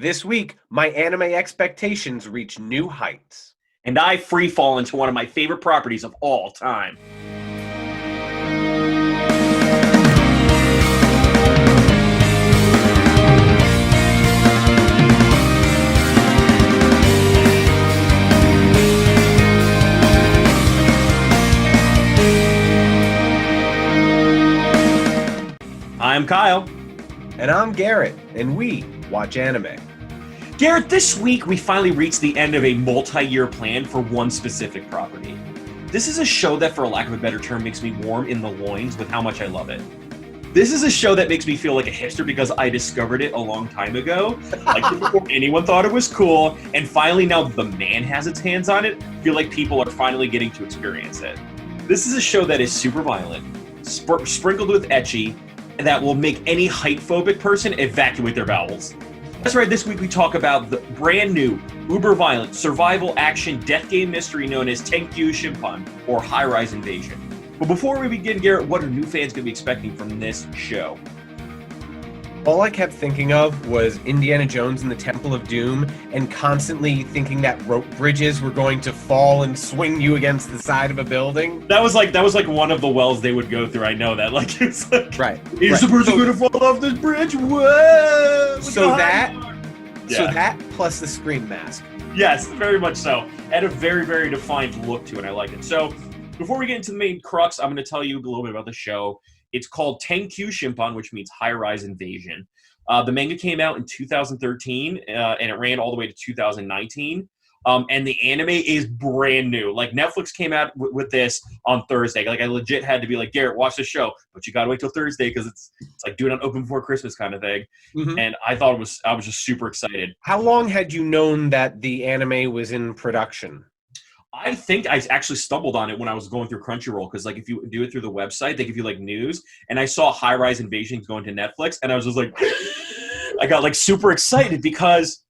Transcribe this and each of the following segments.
This week, my anime expectations reach new heights. And I free fall into one of my favorite properties of all time. I'm Kyle. And I'm Garrett, and we watch anime. Garrett, this week we finally reached the end of a multi-year plan for one specific property. This is a show that, for a lack of a better term, makes me warm in the loins with how much I love it. This is a show that makes me feel like a hipster because I discovered it a long time ago, like before anyone thought it was cool, and finally now the man has its hands on it, I feel like people are finally getting to experience it. This is a show that is super violent, sprinkled with ecchi, and that will make any height-phobic person evacuate their bowels. That's right, this week we talk about the brand new, uber-violent, survival action death game mystery known as Tenkyu Shimpan, or High-Rise Invasion. But before we begin, Garrett, what are new fans going to be expecting from this show? All I kept thinking of was Indiana Jones and the Temple of Doom, and constantly thinking that rope bridges were going to fall and swing you against the side of a building. That was like one of the wells they would go through. I know that. Like it's like, right. Is the person going to fall off this bridge? Whoa! So that plus the scream mask. Yes, very much so. Had a very, very defined look to it. I like it. So before we get into the main crux, I'm going to tell you a little bit about the show. It's called Tenkyu Shimpan, which means High-Rise Invasion. The manga came out in 2013, and it ran all the way to 2019. And the anime is brand new. Like, Netflix came out with this on Thursday. Like, I legit had to be like, Garrett, watch the show. But you got to wait till Thursday because it's like doing it on open before Christmas kind of thing. Mm-hmm. And I was just super excited. How long had you known that the anime was in production? I think I actually stumbled on it when I was going through Crunchyroll, because like if you do it through the website, they give you like news, and I saw High-Rise Invasion going to Netflix, and I was just like, I got like super excited because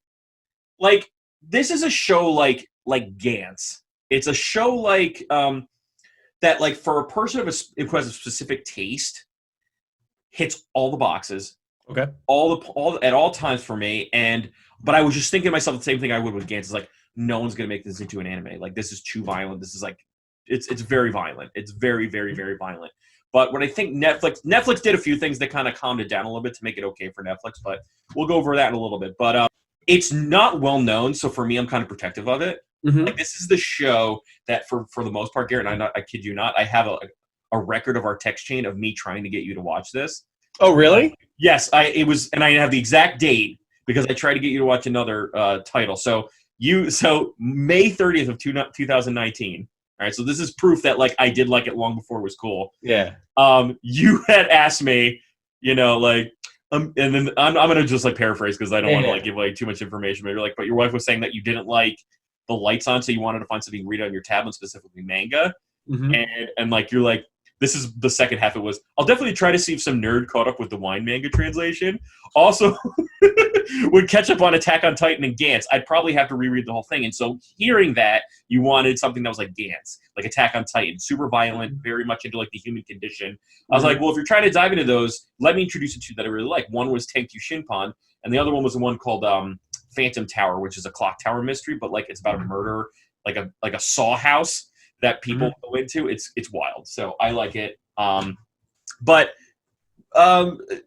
like this is a show like Gantz. It's a show like that like for a person who has a specific taste, hits all the boxes. Okay. All at all times for me, but I was just thinking to myself the same thing I would with Gantz. It's like, no one's going to make this into an anime. Like, this is too violent. This is like, it's very violent. It's very, very, very violent. But what I think Netflix did a few things that kind of calmed it down a little bit to make it okay for Netflix, but we'll go over that in a little bit. But it's not well known, so for me, I'm kind of protective of it. Mm-hmm. Like, this is the show that for the most part, Garrett, and I kid you not, I have a record of our text chain of me trying to get you to watch this. Oh, really? Yes, and I have the exact date because I tried to get you to watch another title. So May 30th of 2019. All right, so this is proof that like I did like it long before it was cool. Yeah. You had asked me, like, and then I'm gonna just like paraphrase because I don't want to like give like too much information. But you're like, but your wife was saying that you didn't like the lights on, so you wanted to find something to read on your tablet, specifically manga. Mm-hmm. And like you're like, this is the second half. It was, I'll definitely try to see if some nerd caught up with the wine manga translation. Also, would catch up on Attack on Titan and Gantz. I'd probably have to reread the whole thing. And so hearing that, you wanted something that was like Gantz, like Attack on Titan, super violent, very much into like the human condition. I was like, well, if you're trying to dive into those, let me introduce you to two that I really like. One was Tenkyu Shimpan, and the other one was the one called Phantom Tower, which is a clock tower mystery, but like it's about a murder, like a saw house that people go into. It's wild. So I like it.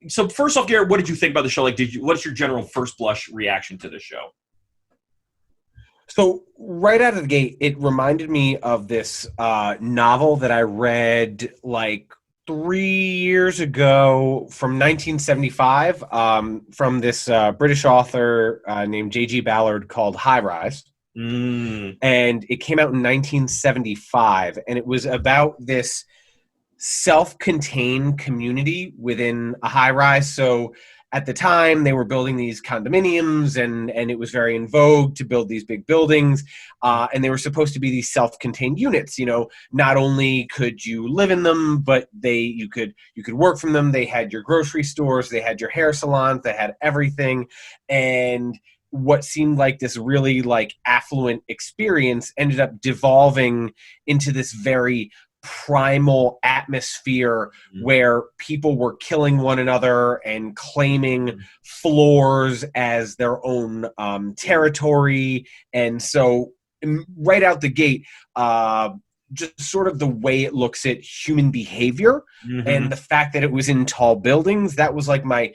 So first off, Garrett, what did you think about the show? Like, what's your general first blush reaction to the show? So right out of the gate, it reminded me of this novel that I read like 3 years ago from 1975 from this British author named J.G. Ballard called High-Rise. And it came out in 1975, and it was about this self-contained community within a high-rise. So at the time, they were building these condominiums, and it was very in vogue to build these big buildings, and they were supposed to be these self-contained units. Not only could you live in them, but you could work from them. They had your grocery stores, they had your hair salons, they had everything, and what seemed like this really like affluent experience ended up devolving into this very primal atmosphere where people were killing one another and claiming floors as their own territory. And so right out the gate, just sort of the way it looks at human behavior and the fact that it was in tall buildings, that was like my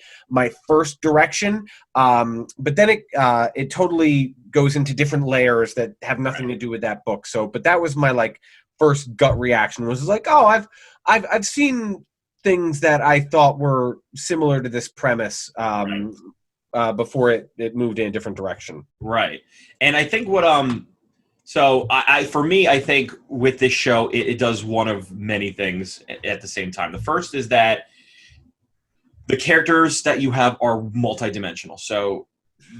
first direction. But then it totally goes into different layers that have nothing to do with that book. So, but that was my like first gut reaction, was like, oh, I've seen things that I thought were similar to this premise before it moved in a different direction. Right. And I think what so for me, I think with this show, it does one of many things at the same time. The first is that the characters that you have are multidimensional. So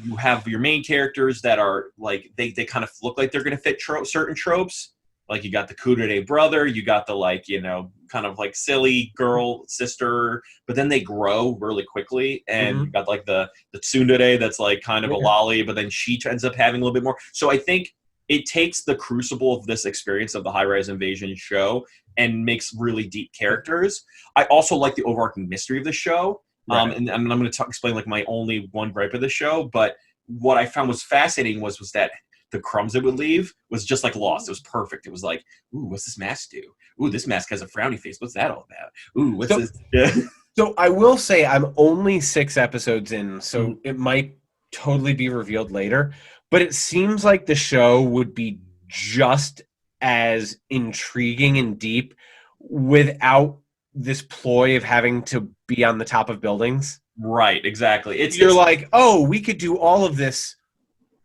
you have your main characters that are like, they kind of look like they're going to fit certain tropes. Like you got the Kudere brother, you got the like, you know, kind of like silly girl sister, but then they grow really quickly. And you got like the tsundere that's like kind of a lolly, but then she ends up having a little bit more. So I think it takes the crucible of this experience of the high-rise invasion show and makes really deep characters. I also like the overarching mystery of the show. Right. And I'm going to explain like my only one gripe of the show. But what I found was fascinating was that the crumbs it would leave was just like Lost. It was perfect. It was like, ooh, what's this mask do? Ooh, this mask has a frowny face. What's that all about? Ooh, what's this? Yeah. So I will say I'm only 6 episodes in, so it might totally be revealed later. But it seems like the show would be just as intriguing and deep without this ploy of having to be on the top of buildings. Right, exactly. You're like, oh, we could do all of this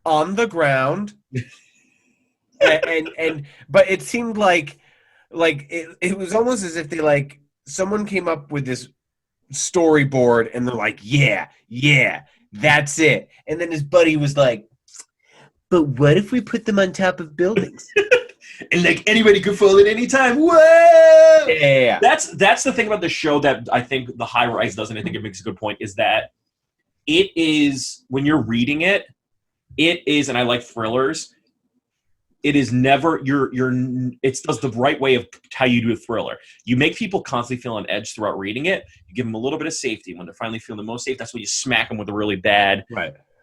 on the ground. But it seemed like it was almost as if they like someone came up with this storyboard and they're like, yeah, that's it. And then his buddy was like, but what if we put them on top of buildings? And like anybody could fall at any time. Whoa! Yeah. That's the thing about the show that I think the High Rise does, and I think it makes a good point, is that it is, when you're reading it is, and I like thrillers, it is never, it does the right way of how you do a thriller. You make people constantly feel on edge throughout reading it. You give them a little bit of safety. When they're finally feeling the most safe, that's when you smack them with a really bad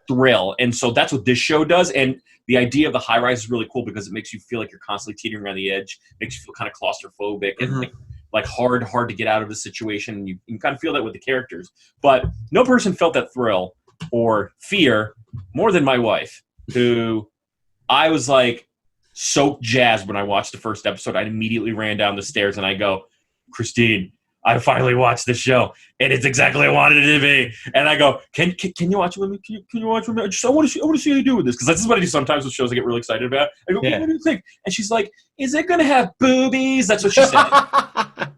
thrill. And so that's what this show does. And the idea of the high rise is really cool because it makes you feel like you're constantly teetering around the edge, makes you feel kind of claustrophobic and like hard to get out of the situation. And you can kind of feel that with the characters. But no person felt that thrill or fear more than my wife, who I was like so jazzed when I watched the first episode. I immediately ran down the stairs and I go, Christine, I finally watched this show, and it's exactly what I wanted it to be. And I go, can you watch it with me? Can you watch it with me? I want to see how you do with this, because this is what I do sometimes with shows I get really excited about. I go, what do you think? And she's like, is it going to have boobies? That's what she said.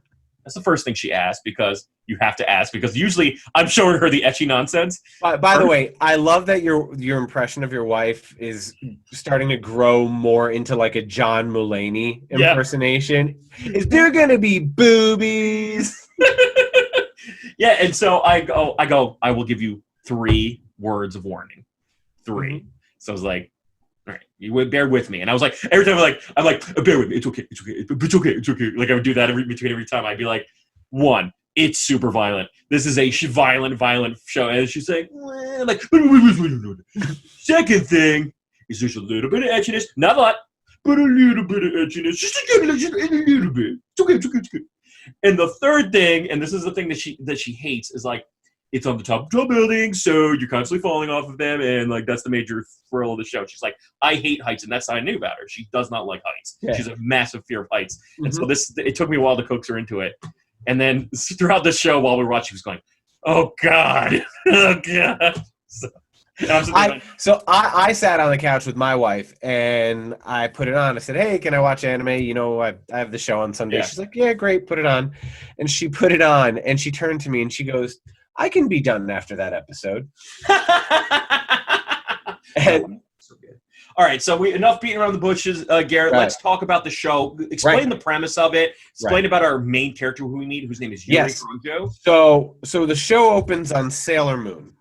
That's the first thing she asked, because you have to ask, because usually I'm showing her the ecchi nonsense. By the way, I love that your impression of your wife is starting to grow more into like a John Mulaney impersonation. Is there going to be boobies? Yeah, and so I go, I will give you 3 words of warning. 3. Mm-hmm. So I was like, all right, you would bear with me. And I was like, every time I'm like, bear with me. It's okay. Like I would do that every time. I'd be like, 1, it's super violent. This is a violent show. And she's saying, like, second thing is there's a little bit of etchiness. Not a lot, but a little bit of etchiness. Just a little bit. It's okay. And the third thing, and this is the thing that she hates, is like, it's on the top of tall buildings, so you're constantly falling off of them, and like that's the major thrill of the show. She's like, I hate heights, and that's how I knew about her. She does not like heights. Yeah. She's a massive fear of heights. Mm-hmm. And so it took me a while to coax her into it. And then throughout the show, while we were watching, she was going, oh God, oh God. I sat on the couch with my wife and I put it on. I said, hey, can I watch anime? You know, I have the show on Sunday. Yeah. She's like, yeah, great, put it on. And she put it on and she turned to me and she goes, I can be done after that episode. So good. All right, so enough beating around the bushes, Garrett. Right. Let's talk about the show. Explain the premise of it. Explain about our main character who we meet, whose name is Yuri Hanjo. So the show opens on Sailor Moon,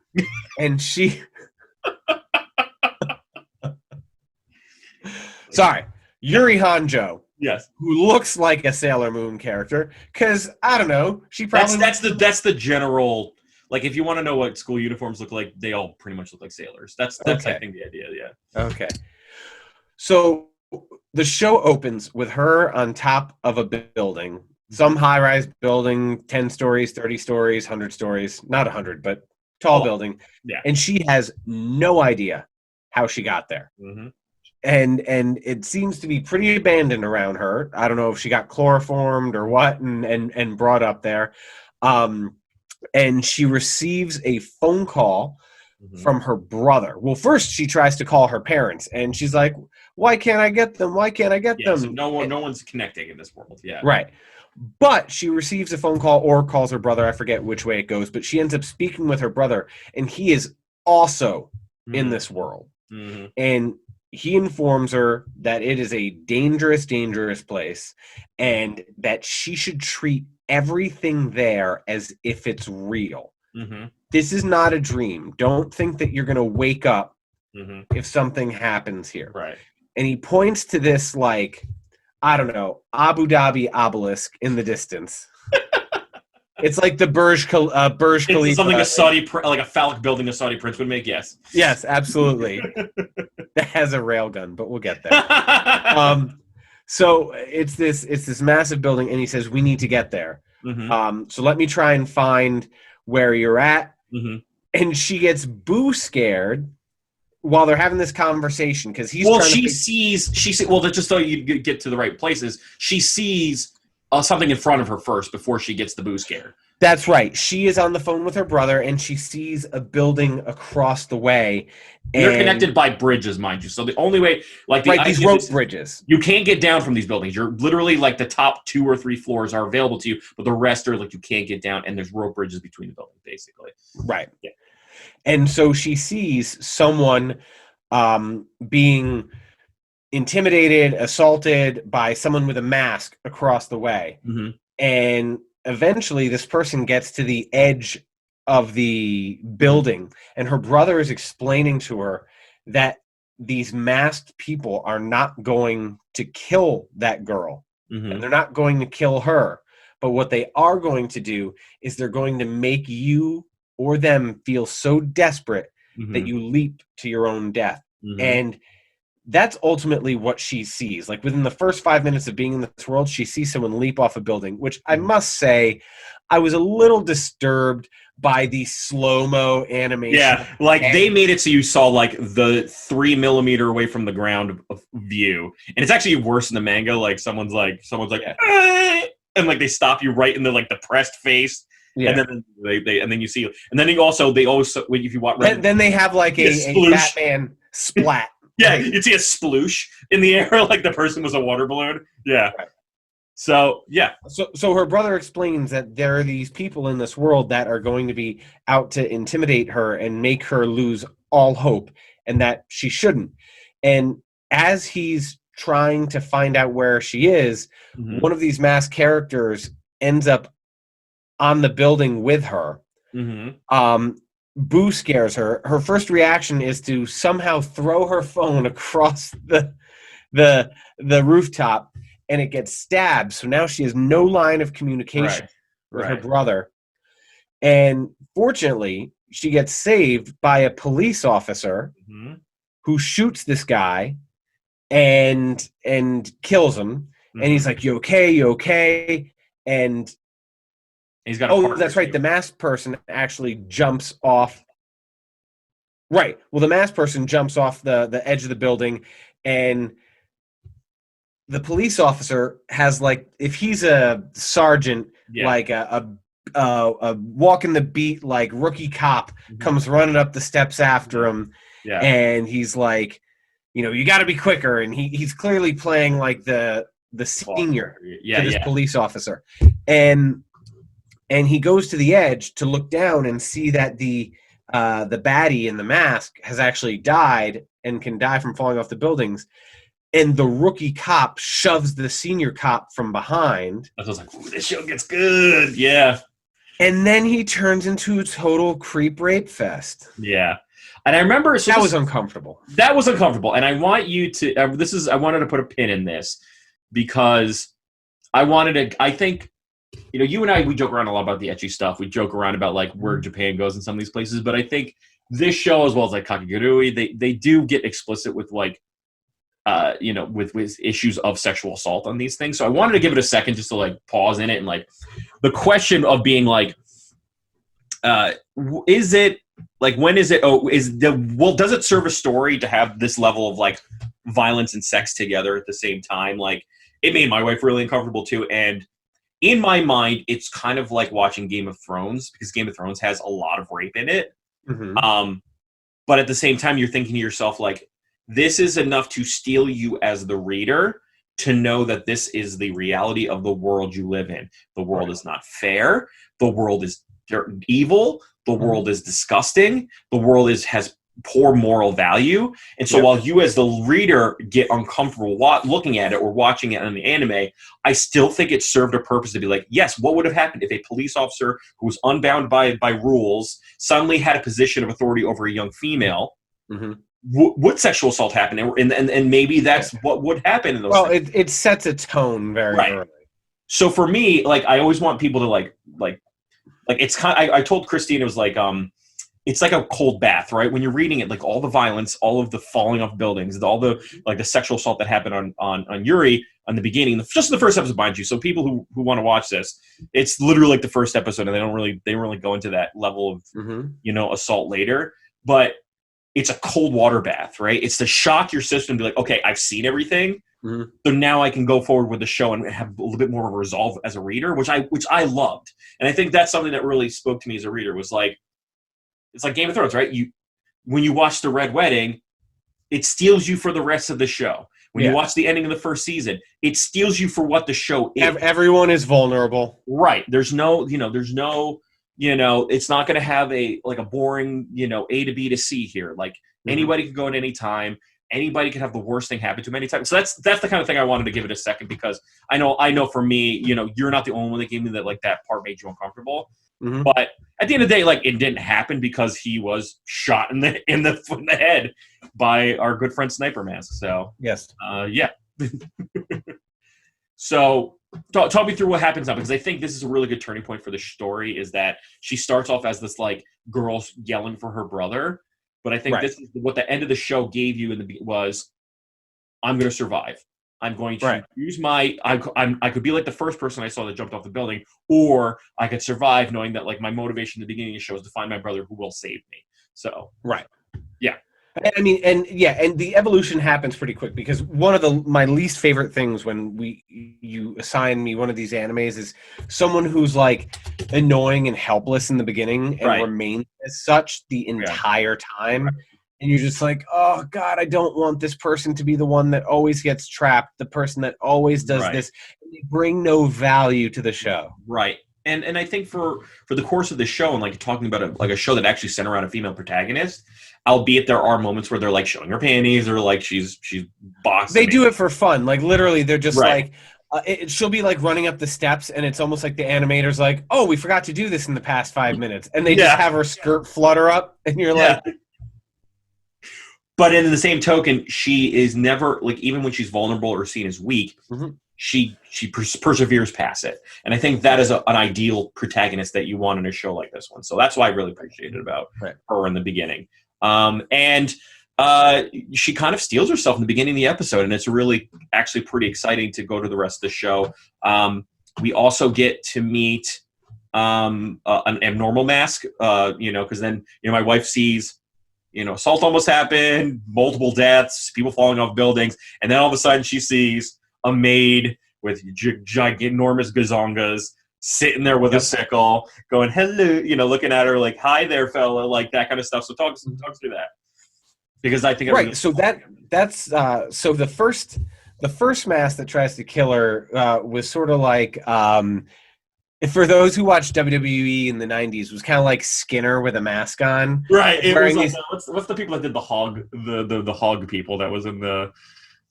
and she. Sorry, Yuri Hanjo Yes. who looks like a Sailor Moon character. Because, I don't know, she probably... That's the general... Like, if you want to know what school uniforms look like, they all pretty much look like sailors. That's Okay. I think, the idea, yeah. Okay. So the show opens with her on top of a building, some high-rise building, 10 stories, 30 stories, 100 stories, not 100, but tall building. Yeah. And she has no idea how she got there. Mm-hmm. And it seems to be pretty abandoned around her. I don't know if she got chloroformed or what and brought up there. And she receives a phone call from her brother. Well, first she tries to call her parents, and she's like, "Why can't I get them? Why can't I get them?" So no one's connecting in this world. Yeah. Right. But she receives a phone call or calls her brother. I forget which way it goes, but she ends up speaking with her brother, and he is also in this world. Mm-hmm. And he informs her that it is a dangerous, dangerous place, and that she should treat everything there as if it's real. Mm-hmm. This is not a dream. Don't think that you're going to wake up if something happens here. Right. And he points to this, like, I don't know, Abu Dhabi obelisk in the distance. It's like the Burj Khalifa. It's something like a phallic building a Saudi prince would make, yes. Yes, absolutely. That has a railgun, but we'll get there. So it's this massive building, and he says, we need to get there. Mm-hmm. So let me try and find where you're at. Mm-hmm. And she gets boo scared while they're having this conversation, because he's just so you get to the right places, she sees something in front of her first before she gets the boo scare. That's right. She is on the phone with her brother, and she sees a building across the way. And they're connected by bridges, mind you. So the only way, like these rope bridges, you can't get down from these buildings. You're literally like the top 2 or 3 floors are available to you, but the rest are like you can't get down, and there's rope bridges between the buildings, basically. Right. Yeah. And so she sees someone being intimidated, assaulted by someone with a mask across the way. Mm-hmm. And eventually this person gets to the edge of the building, and her brother is explaining to her that these masked people are not going to kill that girl. Mm-hmm. And they're not going to kill her. But what they are going to do is they're going to make you or them feel so desperate that you leap to your own death. Mm-hmm. And that's ultimately what she sees. Like, within the first 5 minutes of being in this world, she sees someone leap off a building, which I must say, I was a little disturbed by the slow-mo animation. Yeah, like they made it so you saw like the 3 millimeter away from the ground view. And it's actually worse in the manga. Like someone's like, and like they stop you right in the like depressed face. Yeah. And then and then you see, and then they also if you watch, then they have like a Batman splat. Yeah, you'd see a sploosh in the air like the person was a water balloon. Yeah. Right. So yeah. So her brother explains that there are these people in this world that are going to be out to intimidate her and make her lose all hope, and that she shouldn't. And as he's trying to find out where she is, one of these masked characters ends up on the building with her. Boo scares her. Her first reaction is to somehow throw her phone across the rooftop, and it gets stabbed. So now she has no line of communication with her brother. And fortunately, she gets saved by a police officer who shoots this guy and kills him. And he's like, "You okay? You okay?" And he's got that's right. The masked person actually jumps off. Right. Well, the masked person jumps off the edge of the building, and the police officer has, like, if he's a sergeant, like a walking the beat, like rookie cop comes running up the steps after him, and he's like, you got to be quicker, and he's clearly playing like the senior to this police officer, and he goes to the edge to look down and see that the baddie in the mask has actually died and can die from falling off the buildings. And the rookie cop shoves the senior cop from behind. I was like, ooh, this show gets good. Yeah. And then he turns into a total creep rape fest. Yeah. And I remember... that was uncomfortable. That was uncomfortable. And I want you to... I wanted to put a pin in this. because I think, you and I, we joke around a lot about the ecchi stuff. We joke around about like where Japan goes in some of these places, but I think this show, as well as like Kakegurui, they do get explicit with like, with issues of sexual assault on these things. So I wanted to give it a second just to like pause in it and like the question of being like, is it like, when is it? Does it serve a story to have this level of like violence and sex together at the same time? Like, it made my wife really uncomfortable too. And in my mind, it's kind of like watching Game of Thrones, because Game of Thrones has a lot of rape in it. Mm-hmm. But at the same time, you're thinking to yourself, like, this is enough to steal you as the reader to know that this is the reality of the world you live in. The world is not fair. The world is evil. The world is disgusting. The world has poor moral value. And so while you as the reader get uncomfortable looking at it or watching it on the anime, I still think it served a purpose to be like, yes, what would have happened if a police officer who was unbound by rules suddenly had a position of authority over a young female? Mm-hmm. Would sexual assault happen? And maybe that's what would happen in those things. It sets a tone very early. So for me, like, I always want people to like it's kind of, I told Christine, it was like, it's like a cold bath, right? When you're reading it, like all the violence, all of the falling off buildings, all the like the sexual assault that happened on Yuri on the beginning, just the first episode, mind you. So people who want to watch this, it's literally like the first episode, and they don't really go into that level of assault later. But it's a cold water bath, right? It's to shock your system and be like, okay, I've seen everything, so now I can go forward with the show and have a little bit more of a resolve as a reader, which I loved, and I think that's something that really spoke to me as a reader. Was like, it's like Game of Thrones, right? When you watch the Red Wedding, it steals you for the rest of the show. When you watch the ending of the first season, it steals you for what the show is. Everyone is vulnerable, right? It's not going to have a boring, A to B to C here. Like, anybody can go at any time. Anybody can have the worst thing happen to them anytime. So that's the kind of thing I wanted to give it a second, because I know for me, you're not the only one that gave me that, like, that part made you uncomfortable. Mm-hmm. But at the end of the day, like, it didn't happen because he was shot in the head by our good friend Sniper Mask. So yes, yeah. So talk me through what happens now, because I think this is a really good turning point for the story. Is that she starts off as this like girl yelling for her brother, but I think this is what the end of the show gave you was, I'm going to survive. I'm going to use I could be like the first person I saw that jumped off the building, or I could survive knowing that, like, my motivation at the beginning of the show is to find my brother who will save me. So yeah. I mean, and the evolution happens pretty quick, because one of my least favorite things when you assign me one of these animes is someone who's like annoying and helpless in the beginning and remains as such the entire time. And you're just like, oh God, I don't want this person to be the one that always gets trapped, the person that always does this. And they bring no value to the show. Right. And I think for the course of the show, and like talking about a show that actually centered around a female protagonist, albeit there are moments where they're like showing her panties, or like she's bossing. They do it for fun. Like, literally, they're just like, she'll be like running up the steps, and it's almost like the animator's like, oh, we forgot to do this in the past 5 minutes. And they just have her skirt flutter up, and you're like. But in the same token, she is never, like, even when she's vulnerable or seen as weak, she perseveres past it. And I think that is an ideal protagonist that you want in a show like this one. So that's why I really appreciated about her in the beginning. And she kind of steals herself in the beginning of the episode, and it's really actually pretty exciting to go to the rest of the show. We also get to meet an abnormal mask, because then, my wife sees, assault almost happened, multiple deaths, people falling off buildings, and then all of a sudden she sees a maid with ginormous gazongas sitting there with a sickle, going, hello, looking at her like, hi there, fella, like that kind of stuff. So talk through that, because I think so that's so the first mask that tries to kill her was sort of like for those who watched WWE in the 90s, was kind of like Skinner with a mask on. Right. It was like, what's the people that did the hog, the hog people that was in the,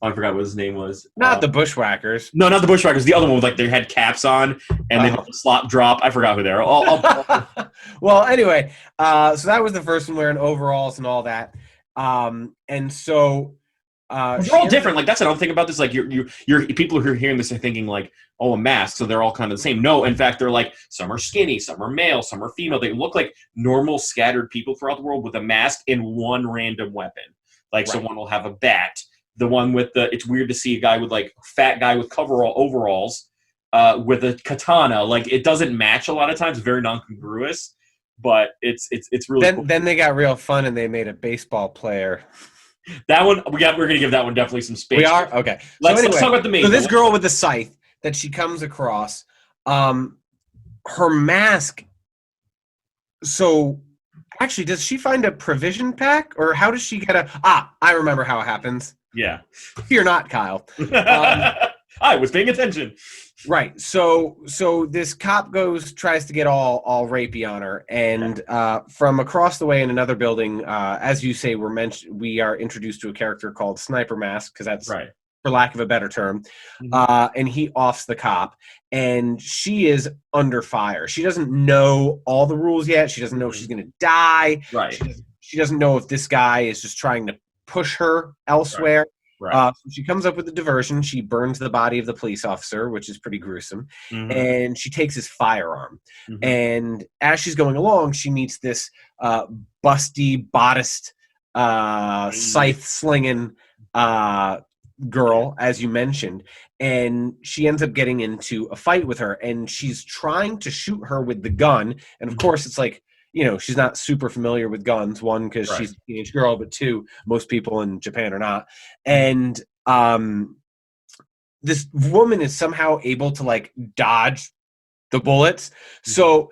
I forgot what his name was. Not the Bushwhackers. No, not the Bushwhackers. The other one with, like, they had caps on and they had the slop drop. I forgot who they are. Well, anyway, so that was the first one, wearing overalls and all that. And so They're all different. Like that's what I'm thinking about this. Like you're people who are hearing this are thinking like, oh, a mask, so they're all kind of the same. No, in fact, they're like some are skinny, some are male, some are female. They look like normal scattered people throughout the world with a mask and one random weapon. Like so one will have a bat. The one with it's weird to see a guy with like fat guy with overalls with a katana. Like it doesn't match a lot of times, very non-congruous, but it's really cool. Then they got real fun and they made a baseball player. That one we're gonna give that one definitely some space. We are okay. Let's talk about the main. So this girl with the scythe that she comes across, her mask. So actually, does she find a provision pack, or how does she get I remember how it happens. Yeah. Fear not, Kyle. I was paying attention. Right. So this cop tries to get all rapey on her, and from across the way in another building, as you say, we are introduced to a character called Sniper Mask, because that's right, for lack of a better term. And he offs the cop, and she is under fire. She doesn't know all the rules yet. She doesn't know if she's going to die. Right. She doesn't know if this guy is just trying to push her elsewhere. Right. So she comes up with a diversion. She burns the body of the police officer, which is pretty gruesome. And she takes his firearm. And as she's going along, she meets this busty, bodiced, scythe-slinging girl, as you mentioned. And she ends up getting into a fight with her. And she's trying to shoot her with the gun. And, of course, it's like, she's not super familiar with guns, one, because she's a teenage girl, but two, most people in Japan are not. And this woman is somehow able to, like, dodge the bullets. So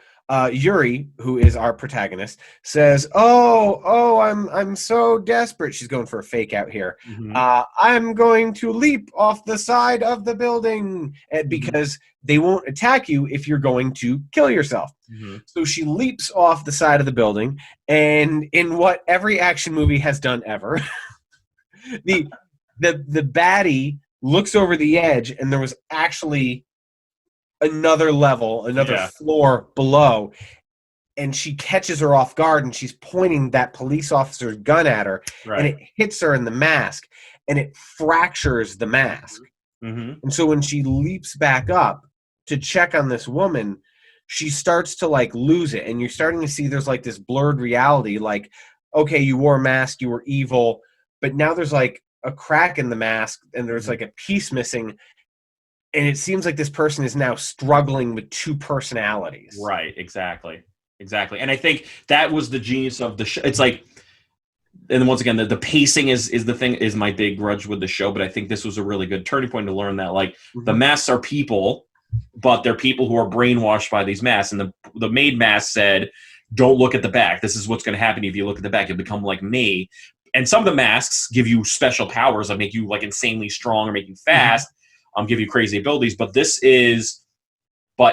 Yuri, who is our protagonist, says, oh, I'm so desperate. She's going for a fake out here. I'm going to leap off the side of the building because they won't attack you if you're going to kill yourself. So she leaps off the side of the building, and in what every action movie has done ever, the baddie looks over the edge, and there was actually another level, another floor below, and she catches her off guard, and she's pointing that police officer's gun at her, and it hits her in the mask, and it fractures the mask. And so when she leaps back up to check on this woman, she starts to like lose it, and you're starting to see there's like this blurred reality, like, okay, you wore a mask, you were evil, but now there's like a crack in the mask, and there's like a piece missing. And it seems like this person is now struggling with two personalities. Right, exactly. And I think that was the genius of the show. It's like, and once again, the pacing is the thing, is my big grudge with the show, but I think this was a really good turning point to learn that, like, the masks are people, but they're people who are brainwashed by these masks. And the maid mask said, don't look at the back. This is what's going to happen if you look at the back. You'll become like me. And some of the masks give you special powers that make you, like, insanely strong or make you fast. Give you crazy abilities, but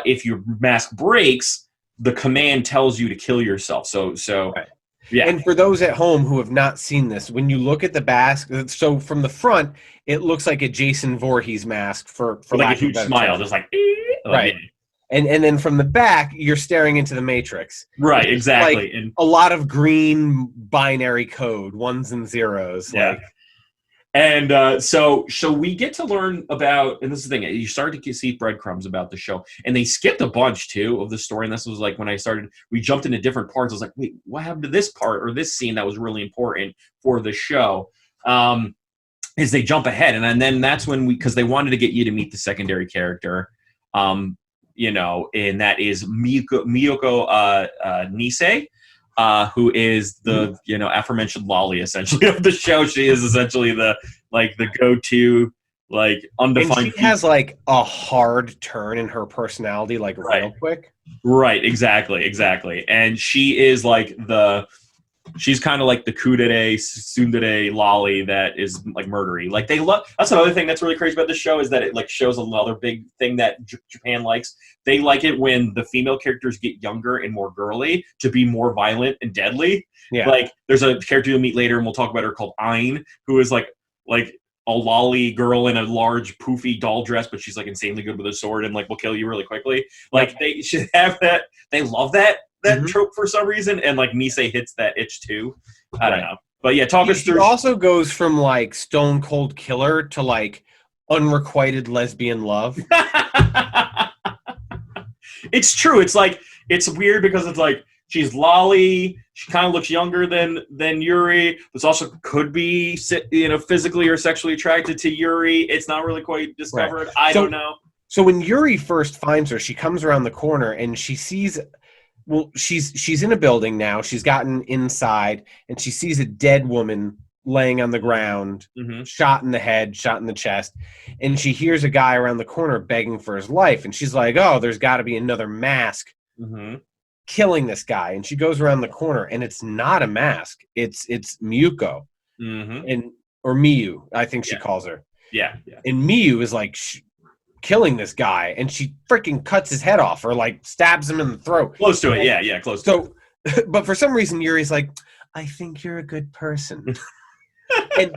if your mask breaks, the command tells you to kill yourself. So yeah. And for those at home who have not seen this, when you look at the mask, so from the front, it looks like a Jason Voorhees mask for like a huge smile, just like right. And then from the back, you're staring into the Matrix. Right, exactly. Like and a lot of green binary code, ones and zeros. Yeah. Like, and so we get to learn about, and this is the thing, you start to see breadcrumbs about the show, and they skipped a bunch too of the story. And this was like when we jumped into different parts. I was like, wait, what happened to this part or this scene that was really important for the show? Is they jump ahead, and then that's when because they wanted to get you to meet the secondary character, and that is Miyoko Nisei. Who is the aforementioned lolly essentially of the show. She is essentially the go-to undefined. And she has like a hard turn in her personality, like real quick. Right, exactly. And she is she's kind of like the kudere, tsundere lolly that is like murdery. Like they love. That's another thing that's really crazy about this show is that it shows another big thing that Japan likes. They like it when the female characters get younger and more girly to be more violent and deadly. Yeah. Like there's a character you'll meet later, and we'll talk about her called Ain, who is like a lolly girl in a large poofy doll dress, but she's like insanely good with a sword and will kill you really quickly. Like they should have that. They love that trope for some reason, and Nisei hits that itch too. I don't know. But yeah, talk us She through. also goes from like stone cold killer to like unrequited lesbian love. It's true. It's like it's weird because it's like she's lolly. She kind of looks younger than Yuri, but also could be physically or sexually attracted to Yuri. It's not really quite discovered. Right. I don't know. So when Yuri first finds her, she comes around the corner and she sees. Well, she's in a building now. She's gotten inside and she sees a dead woman laying on the ground, shot in the head, shot in the chest. And she hears a guy around the corner begging for his life. And she's like, oh, there's got to be another mask killing this guy. And she goes around the corner and it's not a mask. It's Miyuko. Or Miyu, I think she calls her. Yeah. And Miyu is like killing this guy, and she freaking cuts his head off or like stabs him in the throat. Close to it, yeah, close to it. But for some reason, Yuri's like, I think you're a good person. And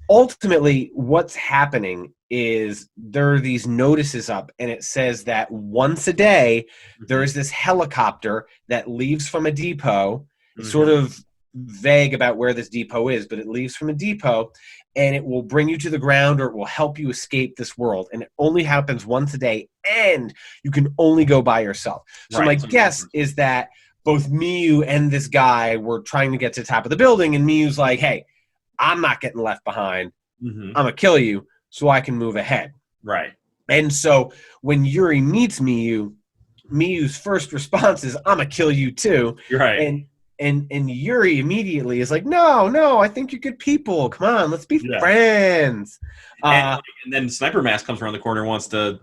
ultimately, what's happening is there are these notices up, and it says that once a day, there is this helicopter that leaves from a depot, sort of vague about where this depot is, but it leaves from a depot, and it will bring you to the ground or it will help you escape this world. And it only happens once a day, and you can only go by yourself. So my guess is that both Miyu and this guy were trying to get to the top of the building, and Miyu's like, hey, I'm not getting left behind. I'm going to kill you so I can move ahead. Right. And so when Yuri meets Miyu, Miyu's first response is, I'm going to kill you too. You're right. And Yuri immediately is like, no, I think you're good people. Come on, let's be friends. And then Sniper Mask comes around the corner and wants to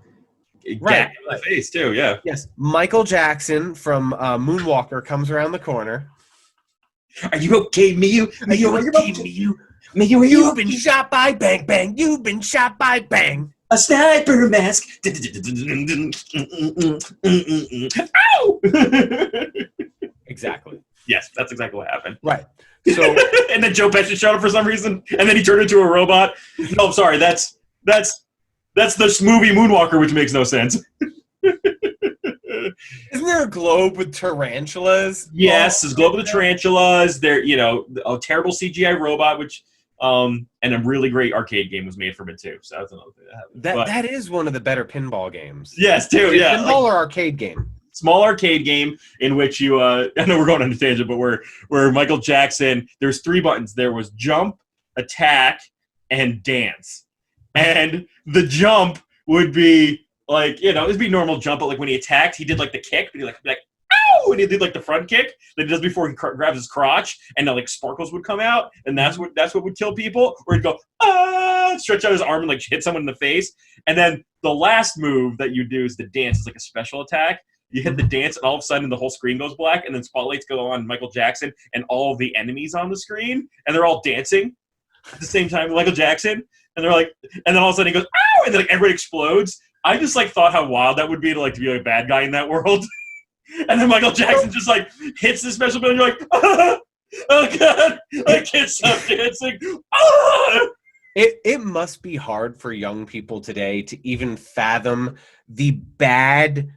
get in the face too, yeah. Yes, Michael Jackson from Moonwalker comes around the corner. Are you okay, Miyu? Are you okay, Miyu? Miyu, you've been shot by Bang Bang. You've been shot by Bang. A Sniper Mask. Ow! Exactly. Yes, that's exactly what happened. Right. So and then Joe Pesci showed up for some reason, and then he turned into a robot. No, I'm sorry. That's this movie Moonwalker, which makes no sense. Isn't there a globe with tarantulas? Yes, there's a globe with the tarantulas. There, a terrible CGI robot, which and a really great arcade game was made from it too. So that's another thing that happened. That is one of the better pinball games. Yes, too. Yeah, pinball or arcade game. Small arcade game in which you I know we're going on a tangent, but where Michael Jackson, there's 3 buttons. There was jump, attack, and dance. And the jump would be like, it'd be normal jump, but like when he attacked, he did like the kick, but he like ow, and he did like the front kick that he does before he grabs his crotch, and then like sparkles would come out, and that's what would kill people. Or he'd go stretch out his arm and like hit someone in the face. And then the last move that you do is the dance. It's like a special attack. You hit the dance, and all of a sudden the whole screen goes black, and then spotlights go on Michael Jackson and all of the enemies on the screen, and they're all dancing at the same time with Michael Jackson, and they're like, and then all of a sudden he goes, ow, and then like everybody explodes. I just like thought how wild that would be to be like a bad guy in that world. And then Michael Jackson just like hits the special button, and you're like, oh god, I can't stop dancing. It must be hard for young people today to even fathom the bad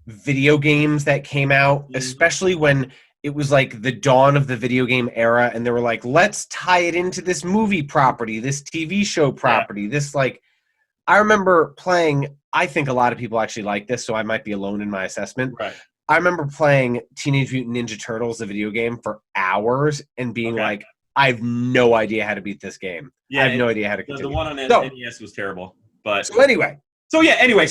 video games that came out, especially when it was like the dawn of the video game era, and they were like, let's tie it into this movie property, this TV show property, this like, I remember playing, I think a lot of people actually like this, so I might be alone in my assessment. Right. I remember playing Teenage Mutant Ninja Turtles, the video game, for hours and being like, I have no idea how to beat this game. Yeah, I have no idea how to continue. The one on NES was terrible. But so anyway, so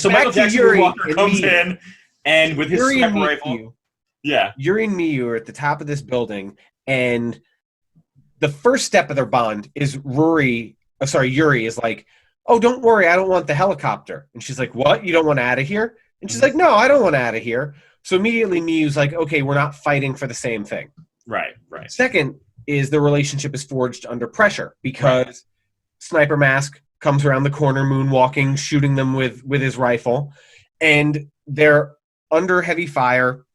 Michael Jackson Walker comes in, and with his sniper rifle, Yuri and Miyu are at the top of this building, and the first step of their bond is Yuri is like, oh, don't worry, I don't want the helicopter. And she's like, what? You don't want out of here? And she's like, no, I don't want out of here. So immediately Miyu's like, okay, we're not fighting for the same thing. Right. Second is the relationship is forged under pressure because Sniper Mask comes around the corner, moonwalking, shooting them with his rifle, and they're under heavy fire.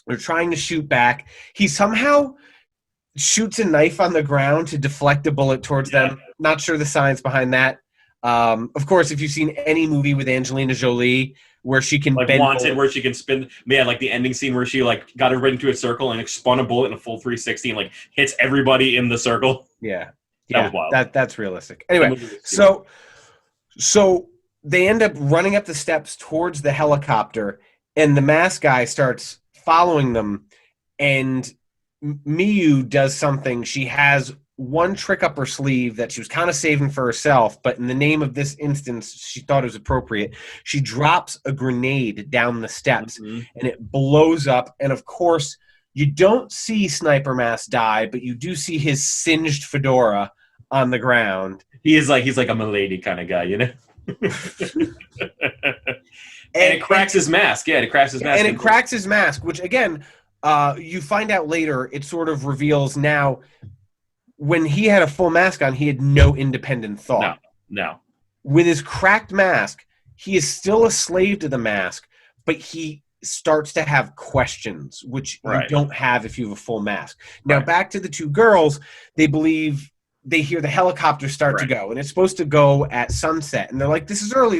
They're trying to shoot back. He somehow shoots a knife on the ground to deflect a bullet towards them. Not sure the science behind that. Of course, if you've seen any movie with Angelina Jolie, where she can like bend Wanted, bullets. where she can spin. Yeah, like the ending scene where she like got everybody into a circle and like, spun a bullet in a full 360 and like hits everybody in the circle. Yeah, That yeah, was wild. that's realistic. That Anyway, movie was stupid. so they end up running up the steps towards the helicopter, and the mask guy starts following them, and Miyu does something. She has one trick up her sleeve that she was kind of saving for herself, but in the name of this instance, she thought it was appropriate. She drops a grenade down the steps, and it blows up. And of course, you don't see Sniper Mask die, but you do see his singed fedora on the ground. He's like a milady kind of guy, you know. And it cracks his mask. Yeah, it cracks his mask. And it cracks his mask, which again, you find out later, it sort of reveals now when he had a full mask on, he had no independent thought. No. With his cracked mask, he is still a slave to the mask, but he starts to have questions, which you don't have if you have a full mask. Now, back to the two girls, they believe they hear the helicopter start to go, and it's supposed to go at sunset. And they're like, this is early.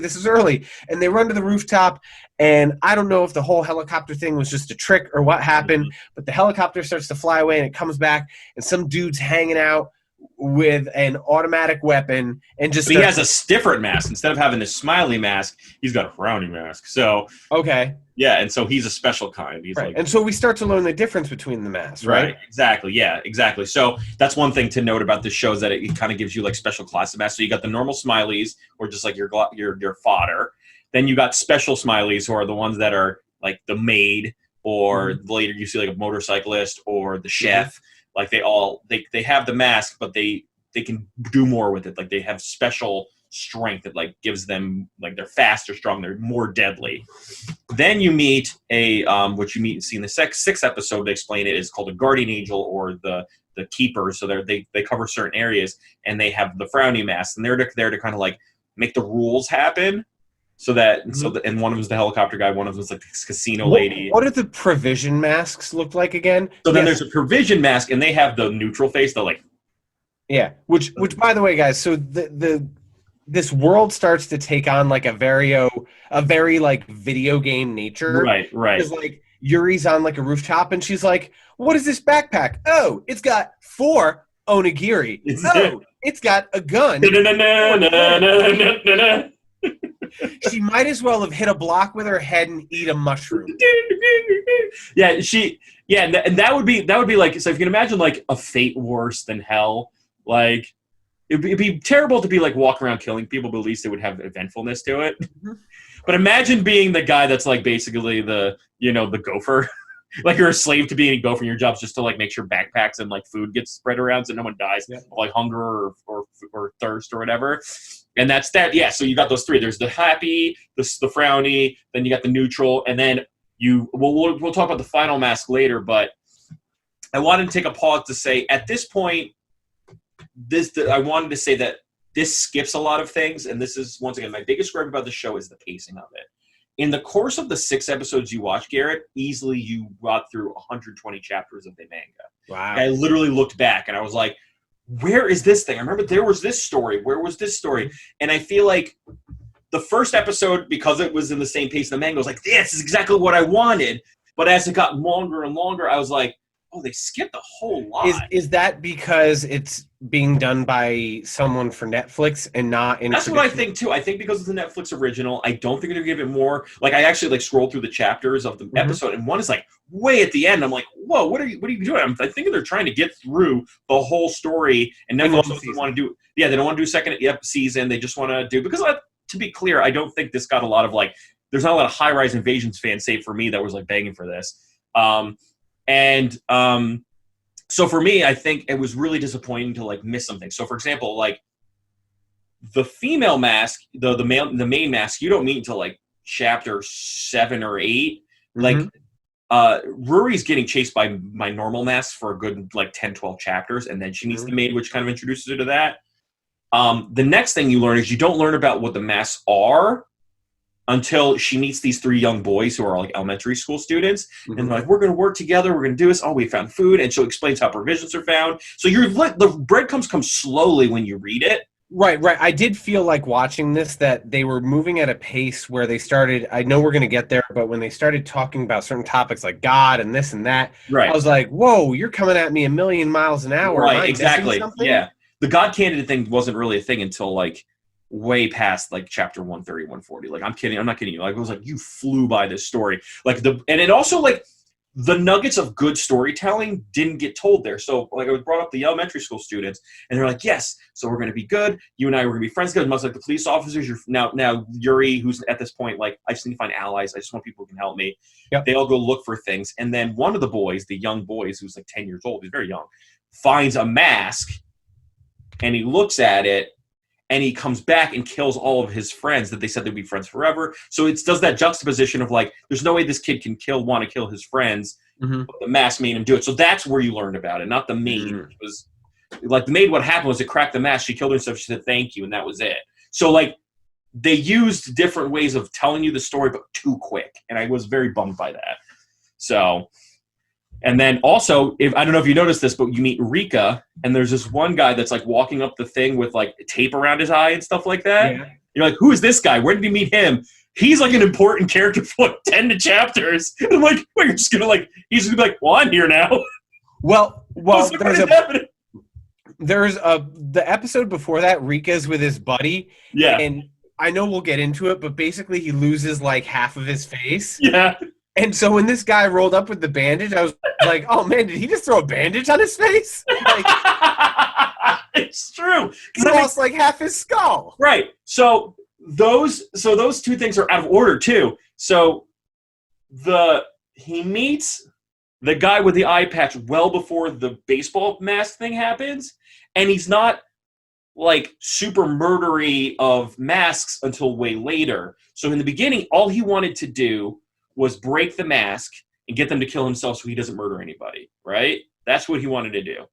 And they run to the rooftop, and I don't know if the whole helicopter thing was just a trick or what happened, but the helicopter starts to fly away, and it comes back, and some dude's hanging out with an automatic weapon, and just he has a different mask. Instead of having this smiley mask, he's got a frowny mask. So yeah, and so he's a special kind. He's like, and so we start to learn the difference between the masks, right? Exactly. Yeah, exactly. So that's one thing to note about this show is that it kind of gives you like special class of masks. So you got the normal smileys, or just like your fodder. Then you got special smileys, who are the ones that are like the maid, or later you see like a motorcyclist or the chef. Like they have the mask, but they can do more with it. Like they have special strength that like gives them, like, they're faster, strong, they're more deadly. Then you meet what you see in the sixth episode. They explain it is called a guardian angel, or the keeper. So they cover certain areas, and they have the frowny mask, and they're there to kind of like make the rules happen. So that and one of them is the helicopter guy, one of them is like this casino lady. What do the provision masks look like again? So then there's a provision mask, and they have the neutral face. They're like, which by the way, guys, so this world starts to take on like a very like video game nature. Right. Because like Yuri's on like a rooftop, and she's like, "What is this backpack? Oh, it's got 4 onigiri. Oh, it's got a gun." She might as well have hit a block with her head and eat a mushroom. And that would be like, so if you can imagine like a fate worse than hell, like it'd be terrible to be like walking around killing people, but at least it would have eventfulness to it. But imagine being the guy that's like basically the gopher. Like you're a slave to being a gopher, and your job's just to like make sure backpacks and like food gets spread around so no one dies of like hunger or thirst or whatever. And that's that. Yeah. So you got those 3. There's the happy, the frowny, then you got the neutral, and then we'll talk about the final mask later. But I wanted to take a pause to say at this point, I wanted to say that this skips a lot of things, and this is once again my biggest gripe about the show is the pacing of it. In the course of the 6 episodes you watched, Garrett, easily you got through 120 chapters of the manga. Wow! I literally looked back and I was like, where is this thing? I remember there was this story. Where was this story? And I feel like the first episode, because it was in the same pace of the manga, was like, this is exactly what I wanted. But as it got longer and longer, I was like, oh, they skipped a whole lot. Is that because it's being done by someone for Netflix and not in? That's what I think too. I think because it's a Netflix original, I don't think they're gonna give it more. Like I actually like scrolled through the chapters of the episode, and one is like way at the end. I'm like, whoa, what are you doing? I think they're trying to get through the whole story, and Netflix doesn't want to do. Yeah, they don't want to do a second season. They just want to do because to be clear, I don't think this got a lot of like. There's not a lot of High Rise Invasions fans, save for me, that was like begging for this. So for me, I think it was really disappointing to like miss something. So for example, like the female mask, the main mask, you don't meet until like chapter 7 or 8. Like Ruri's getting chased by my normal mask for a good like 10, 12 chapters, and then she meets the maid, which kind of introduces her to that. The next thing you learn is you don't learn about what the masks are until she meets these 3 young boys who are like elementary school students. And they're like, we're going to work together. We're going to do this. Oh, we found food. And so it explains how provisions are found. So the breadcrumbs come slowly when you read it. Right, right. I did feel like watching this that they were moving at a pace where they started. I know we're going to get there, but when they started talking about certain topics like God and this and that, I Right. was like, "Whoa, you're coming at me a million miles an hour. Am Right, I missing exactly. something?" Yeah. The God candidate thing wasn't really a thing until like way past like chapter 130, 140. Like I'm kidding, I'm not kidding you. Like it was like you flew by this story. Like and it also like the nuggets of good storytelling didn't get told there. So like I was brought up the elementary school students and they're like, yes, so we're gonna be good. You and I were gonna be friends good, much like the police officers. You're now Yuri, who's at this point, like, I just need to find allies. I just want people who can help me. Yep. They all go look for things. And then one of the boys, the young boys, who's like 10 years old, he's very young, finds a mask and he looks at it and he comes back and kills all of his friends that they said they'd be friends forever. So it does that juxtaposition of like, there's no way this kid can want to kill his friends, but the mask made him do it. So that's where you learned about it, not the maid. Which was like the maid. What happened was it cracked the mask. She killed herself. She said thank you, and that was it. So like they used different ways of telling you the story, but too quick, and I was very bummed by that. So. And then also, I don't know if you noticed this, but you meet Rika, and there's this one guy that's like walking up the thing with like tape around his eye and stuff like that. Yeah. You're like, who is this guy? Where did you meet him? He's like an important character for like 10 chapters. And I'm like, well, you're just gonna like, he's gonna be like, well, I'm here now. Well, there's the episode before that, Rika's with his buddy. Yeah. And I know we'll get into it, but basically he loses like half of his face. Yeah. And so when this guy rolled up with the bandage, I was like, "Oh man, did he just throw a bandage on his face?" Like, it's true. He lost like half his skull. Right. So those two things are out of order too. So he meets the guy with the eye patch well before the baseball mask thing happens, and he's not like super murdery of masks until way later. So in the beginning, all he wanted to do was break the mask and get them to kill himself so he doesn't murder anybody, right? That's what he wanted to do.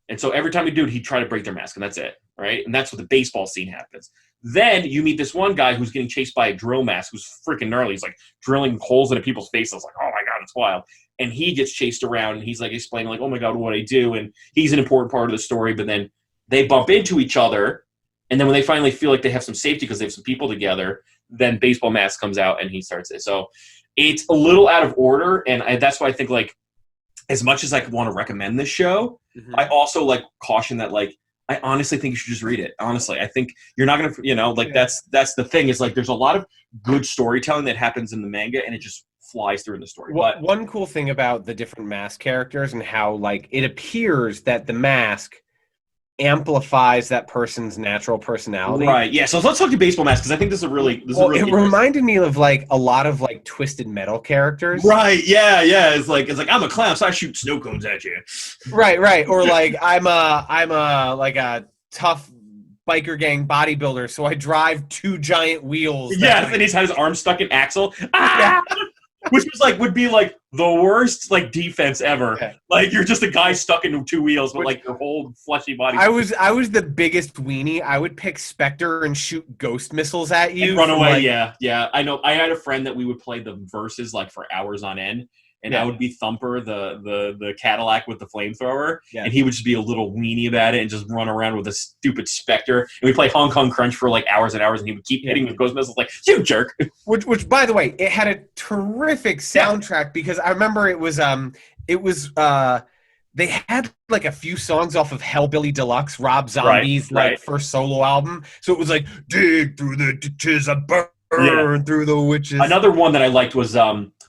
And so every time he'd do it, he'd try to break their mask, and that's it, right? And that's what the baseball scene happens. Then you meet this one guy who's getting chased by a drill mask who's freaking gnarly. He's like drilling holes into people's faces. I was like, oh my God, it's wild. And he gets chased around, and he's like explaining like, oh my God, what do I do? And he's an important part of the story, but then they bump into each other, and then when they finally feel like they have some safety because they have some people together, then Baseball Mask comes out and he starts it. So it's a little out of order, and that's why I think like as much as I want to recommend this show, I also like caution that like I honestly think you should just read it. Honestly, I think you're not gonna that's the thing is like there's a lot of good storytelling that happens in the manga, and it just flies through in the story. But one cool thing about the different mask characters and how like it appears that the mask amplifies that person's natural personality. Right. Yeah. So let's talk to Baseball Mask because I think this is a really. It reminded me of like a lot of like Twisted Metal characters. Right. Yeah. Yeah. It's like I'm a clown, so I shoot snow cones at you. Right. Right. Or like I'm a like a tough biker gang bodybuilder, so I drive 2 giant wheels. Yes, and he's had his arm stuck in axle. Ah! Yeah. Which would be like the worst like defense ever. Okay. Like you're just a guy stuck in 2 wheels, but like your whole fleshy body. I was the biggest weenie. I would pick Spectre and shoot ghost missiles at you. And run away. Like, yeah. I know. I had a friend that we would play the verses like for hours on end. And I would be Thumper, the Cadillac with the flamethrower, and he would just be a little weenie about it and just run around with a stupid Spectre. And we play Hong Kong Crunch for like hours and hours, and he would keep hitting with ghost missiles like, you jerk. Which, by the way, it had a terrific soundtrack because I remember it was they had like a few songs off of Hellbilly Deluxe, Rob Zombie's first solo album. So it was like, dig through the ditches, I burn through the witches. Another one that I liked was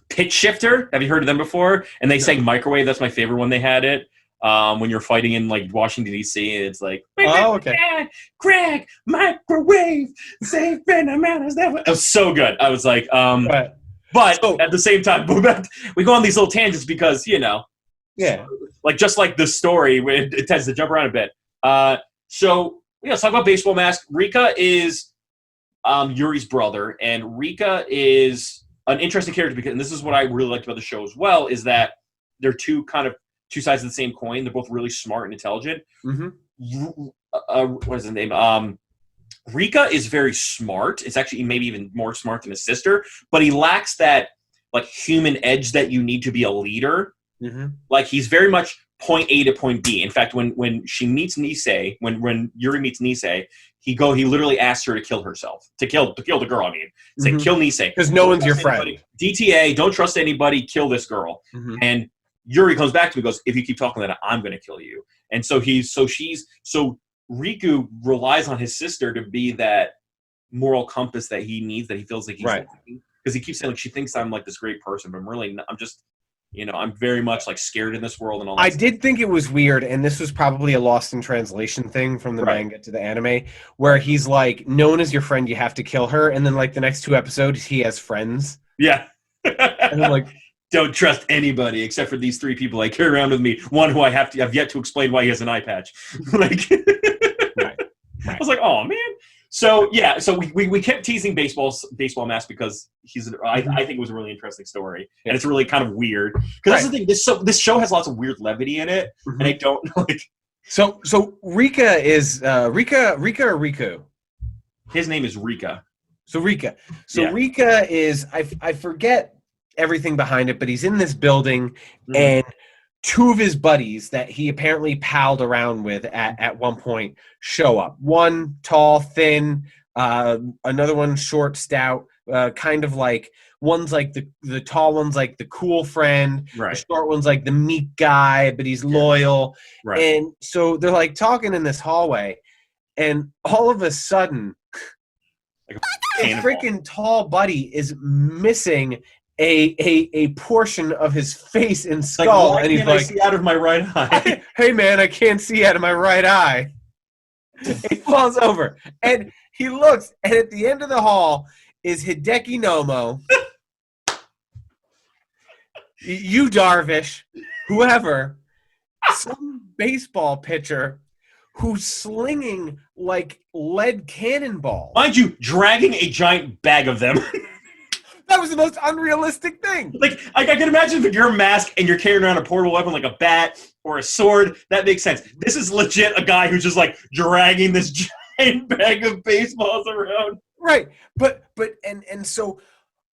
Pitch Shifter. Have you heard of them before? And they sang Microwave. That's my favorite one. They had it when you're fighting in like Washington D.C. and it's like, oh okay, crack microwave, safe and amount is that. It was so good. I was like, but at the same time, we go on these little tangents because like just like the story, it tends to jump around a bit. So let's talk about Baseball Mask. Rika is Yuri's brother, and Rika is an interesting character because, and this is what I really liked about the show as well, is that they're two sides of the same coin. They're both really smart and intelligent. What is his name? Rika is very smart. It's actually maybe even more smart than his sister, but he lacks that like human edge that you need to be a leader. Like he's very much point A to point B. In fact, when she meets Nisei, when Yuri meets Nisei, he literally asks her to kill herself, to kill the girl. I mean, it's like kill Nisei because no one's your friend. DTA, don't trust anybody. Kill this girl. And Yuri comes back to me and goes, if you keep talking like that, I'm going to kill you. And so Riku relies on his sister to be that moral compass that he needs, that he feels like he's lacking. Because he keeps saying, like, she thinks I'm like this great person, but I'm really not, I'm just, I'm very much like scared in this world and all that I stuff. did think it was weird, and this was probably a lost in translation thing from the manga to the anime, where he's like, no one is your friend, you have to kill her, and then like the next 2 episodes, he has friends. Yeah. And I'm like, don't trust anybody except for these 3 people I carry around with me. One who I've yet to explain why he has an eye patch. Like, I was like, oh man. So yeah, so we kept teasing baseball mask because I think it was a really interesting story, and it's really kind of weird because that's the thing. This show has lots of weird levity in it, and I don't like. So Rika is Rika or Riku? His name is Rika. So Rika. Rika is I forget everything behind it, but he's in this building, and 2 of his buddies that he apparently palled around with at one point show up. One tall, thin, another one short, stout, kind of like one's like the tall one's like the cool friend, the short one's like the meek guy, but he's loyal. And so they're like talking in this hallway, and all of a sudden, his freaking tall buddy is missing a portion of his face and skull, and he's like, I see out of my right eye. Hey man, I can't see out of my right eye. He falls over, and he looks, and at the end of the hall is Hideki Nomo, Yu Darvish, whoever, some baseball pitcher who's slinging like lead cannonballs. Mind you, dragging a giant bag of them. That was the most unrealistic thing. Like, I can imagine if you're a mask and you're carrying around a portable weapon like a bat or a sword, that makes sense. This is legit a guy who's just like dragging this giant bag of baseballs around. Right. But so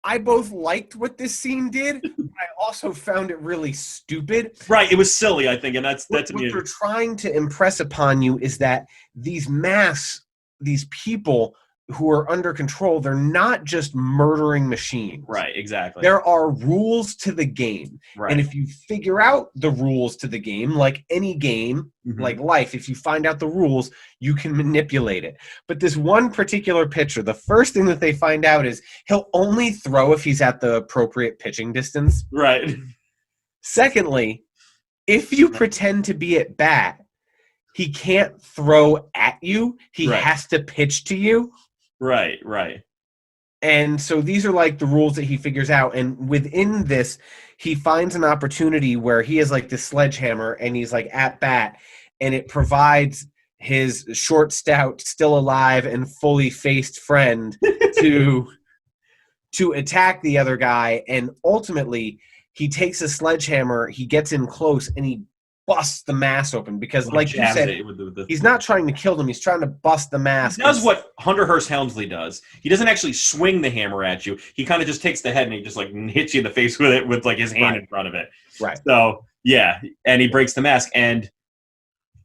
I both liked what this scene did, but I also found it really stupid. Right. It was silly, I think, and that's what they're trying to impress upon you is that these masks, these people who are under control, they're not just murdering machines. Right, exactly. There are rules to the game. Right. And if you figure out the rules to the game, like any game, like life, if you find out the rules, you can manipulate it. But this one particular pitcher, the first thing that they find out is he'll only throw if he's at the appropriate pitching distance. Right. Secondly, if you pretend to be at bat, he can't throw at you. He has to pitch to you. Right. And so these are like the rules that he figures out. And within this, he finds an opportunity where he has like this sledgehammer and he's like at bat, and it provides his short, stout, still alive and fully faced friend to attack the other guy. And ultimately, he takes a sledgehammer, he gets in close, and he busts the mask open because, like you said, he's not trying to kill them. He's trying to bust the mask. He does what Hunter Hearst Helmsley does. He doesn't actually swing the hammer at you. He kind of just takes the head and he just like hits you in the face with it with like his hand in front of it. Right. So yeah, and he breaks the mask. And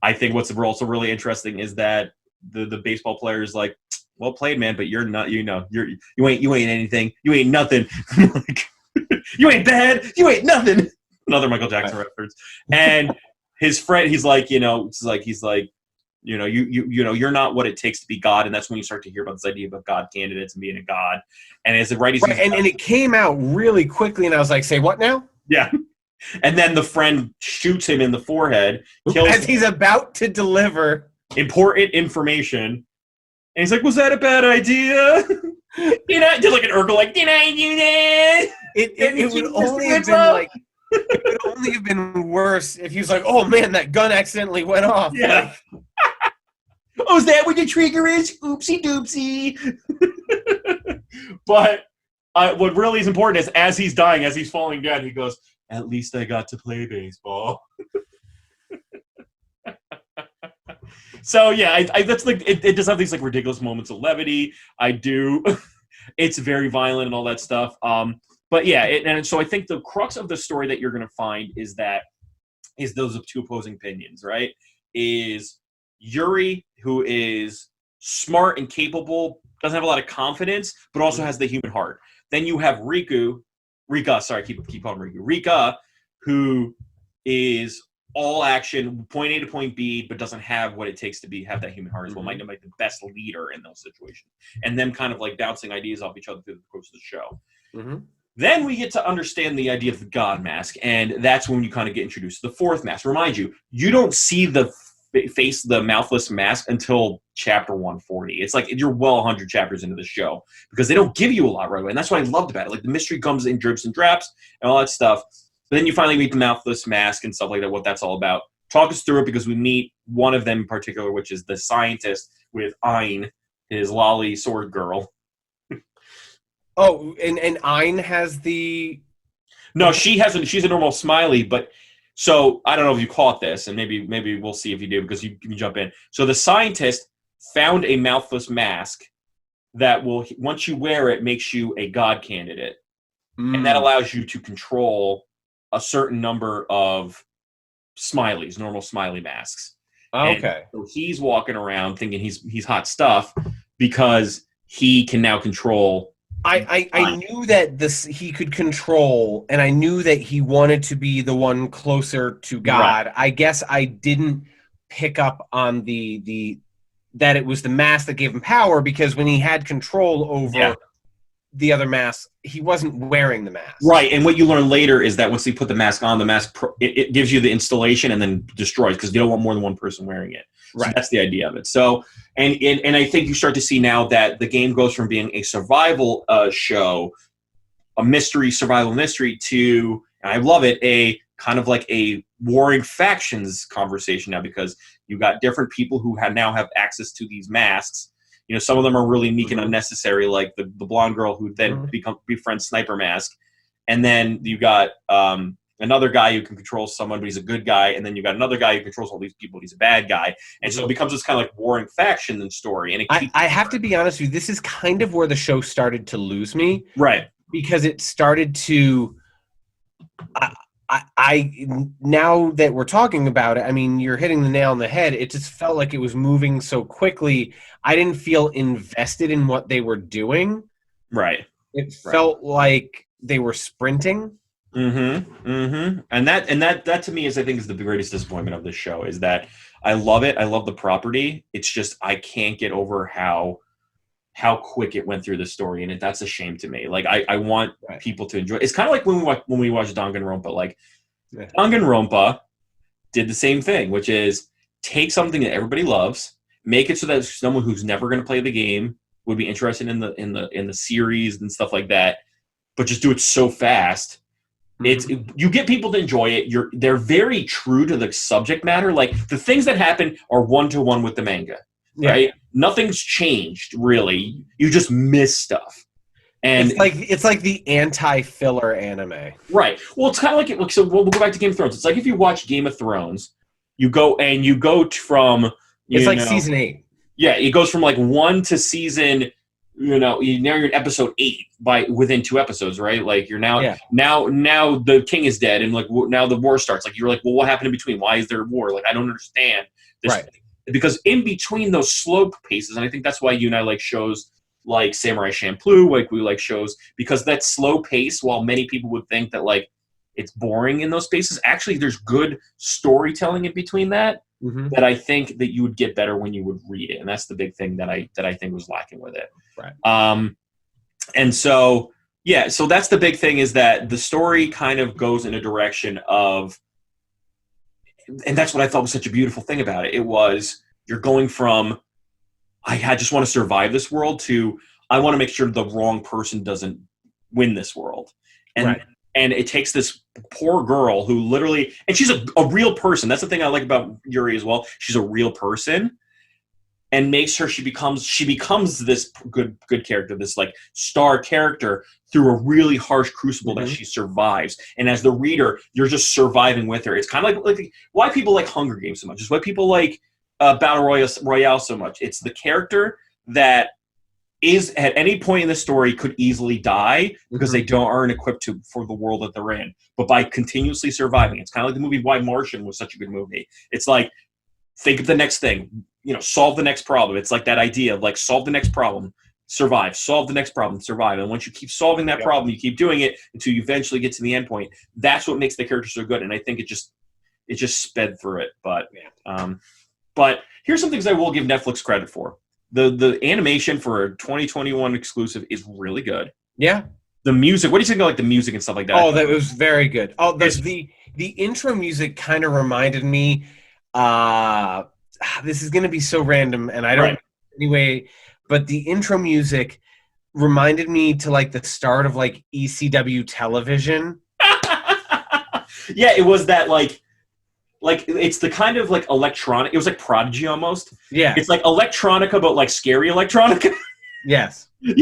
I think what's also really interesting is that the baseball player is like, "Well played, man, but you're not. You ain't anything. You ain't nothing. Like, you ain't bad. You ain't nothing." Another Michael Jackson reference. And his friend, he's like, you're not what it takes to be God, and that's when you start to hear about this idea of God candidates and being a god. And as and it came out really quickly, and I was like, "Say what now?" Yeah. And then the friend shoots him in the forehead, kills as he's about to deliver important information, and he's like, "Was that a bad idea?" Did like an Urkel, like, "Did I do that?" It would only have been like. It would only have been worse if he was like, "Oh man, that gun accidentally went off." Yeah. Oh, is that what the trigger is? Oopsie doopsie. But what really is important is as he's dying, as he's falling down, he goes, "At least I got to play baseball." So yeah, I that's like it does have these like ridiculous moments of levity. I do. It's very violent and all that stuff. But yeah, and so I think the crux of the story that you're going to find is that is those two opposing opinions, right? Is Yuri, who is smart and capable, doesn't have a lot of confidence, but also has the human heart. Then you have Rika, sorry, keep calling Riku. Rika, who is all action, point A to point B, but doesn't have what it takes to have that human heart as well. Might not make the best leader in those situations. And them kind of like bouncing ideas off each other through the course of the show. Mm-hmm. Then we get to understand the idea of the God mask, and that's when you kind of get introduced to the fourth mask. Remind you, you don't see the mouthless mask until chapter 140. It's like you're well 100 chapters into the show because they don't give you a lot right away, and that's what I loved about it. Like the mystery comes in drips and drops and all that stuff. But then you finally meet the mouthless mask and stuff like that, what that's all about. Talk us through it because we meet one of them in particular, which is the scientist with Ein, his lolly sword girl. Oh, and Ein has the... No, she hasn't. She's a normal smiley, but so I don't know if you caught this, and maybe we'll see if you do because you jump in. So the scientist found a mouthless mask that will, once you wear it, makes you a god candidate, and that allows you to control a certain number of smileys, normal smiley masks. Okay. And so he's walking around thinking he's hot stuff because he can now control. I knew that he could control, and I knew that he wanted to be the one closer to God. Right. I guess I didn't pick up on that it was the mask that gave him power, because when he had control over the other masks, he wasn't wearing the mask. Right, and what you learn later is that once he put the mask on, the mask it gives you the installation and then destroys because you don't want more than one person wearing it. Right, so that's the idea of it. So, and I think you start to see now that the game goes from being a survival show, a survival mystery, to, and I love it, a kind of like a warring factions conversation now, because you got different people who now have access to these masks. You know, some of them are really meek and unnecessary, like the blonde girl who then befriends Sniper Mask. And then you got another guy who can control someone, but he's a good guy. And then you got another guy who controls all these people, but he's a bad guy. And so it becomes this kind of like warring faction and story. And I have to be honest with you, this is kind of where the show started to lose me. Right. Because it started to... I now that we're talking about it, I mean, you're hitting the nail on the head. It just felt like it was moving so quickly. I didn't feel invested in what they were doing. Right. It felt like they were sprinting. Mm-hmm. Mm-hmm. And that to me is, I think, is the greatest disappointment of this show, is that I love it. I love the property. It's just I can't get over how quick it went through the story, and that's a shame to me. Like I want people to enjoy. It's kind of like when we watch Danganronpa. Like Danganronpa did the same thing, which is take something that everybody loves, make it so that someone who's never going to play the game would be interested in the series and stuff like that, but just do it so fast. You get people to enjoy it. They're very true to the subject matter. Like the things that happen are 1-to-1 with the manga. Right? Nothing's changed, really. You just miss stuff. And it's like the anti-filler anime. Right. Well, it's kind of like so we'll go back to Game of Thrones. It's like if you watch Game of Thrones, you go from it's like season 8. Yeah, it goes from like 1 to season, now you're in episode 8 within 2 episodes, right? Like you're now the king is dead, and like now the war starts. Like you're like, well, what happened in between? Why is there a war? Like I don't understand this. Right. Because in between those slow paces, and I think that's why you and I like shows like Samurai Champloo, like we like shows, because that slow pace, while many people would think that like it's boring in those spaces, actually there's good storytelling in between that, that I think that you would get better when you would read it. And that's the big thing that I think was lacking with it. Right. And so, so that's the big thing, is that the story kind of goes in a direction of, and that's what I thought was such a beautiful thing about it. It was, you're going from, I just want to survive this world, to, I want to make sure the wrong person doesn't win this world. And it takes this poor girl who literally, and she's a real person. That's the thing I like about Yuri as well. She's a real person, and makes her, she becomes this good character, this like star character, through a really harsh crucible that she survives. And as the reader, you're just surviving with her. It's kind of like why people like Hunger Games so much. It's why people like Battle Royale so much. It's the character that is at any point in the story could easily die because they aren't equipped for the world that they're in. But by continuously surviving, it's kind of like the movie Why Martian was such a good movie. It's like, think of the next thing, solve the next problem. It's like that idea of like, solve the next problem, survive, solve the next problem, survive. And once you keep solving that problem, you keep doing it until you eventually get to the end point. That's what makes the character so good. And I think it just sped through it. But here's some things I will give Netflix credit for. The animation for a 2021 exclusive is really good. Yeah. The music, what do you think of like the music and stuff like that? Oh, that was very good. Oh, the intro music kind of reminded me, this is going to be so random and I don't anyway, but the intro music reminded me to like the start of like ECW television. Yeah, it was that like it's the kind of like electronic. It was like Prodigy almost. Yeah, it's like electronica, but like scary electronica. Yes, like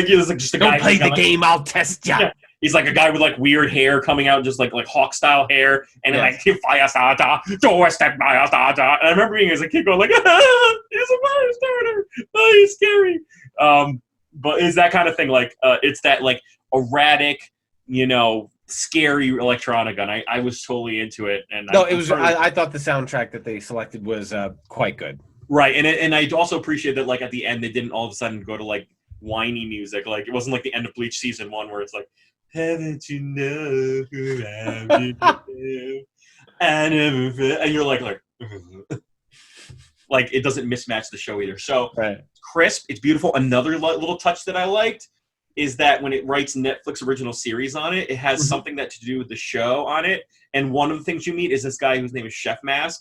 it's like just a guy. Don't play the game. I'll test ya. Yeah. He's like a guy with like weird hair coming out, just like Hawk style hair, and like fire starter, doorstep fire starter. And I remember being as a kid going like, he's a fire starter. Oh, he's scary. But it's that kind of thing. Like it's that like erratic, scary electronica, and I was totally into it. And I thought the soundtrack that they selected was quite good. Right, and I also appreciate that like at the end they didn't all of a sudden go to like whiny music. Like it wasn't like the end of Bleach season 1 where it's like, haven't you know who and you're like like it doesn't mismatch the show either. So crisp, it's beautiful. Another little touch that I liked is that when it writes Netflix original series on it, it has something that to do with the show on it. And one of the things you meet is this guy whose name is Chef Mask.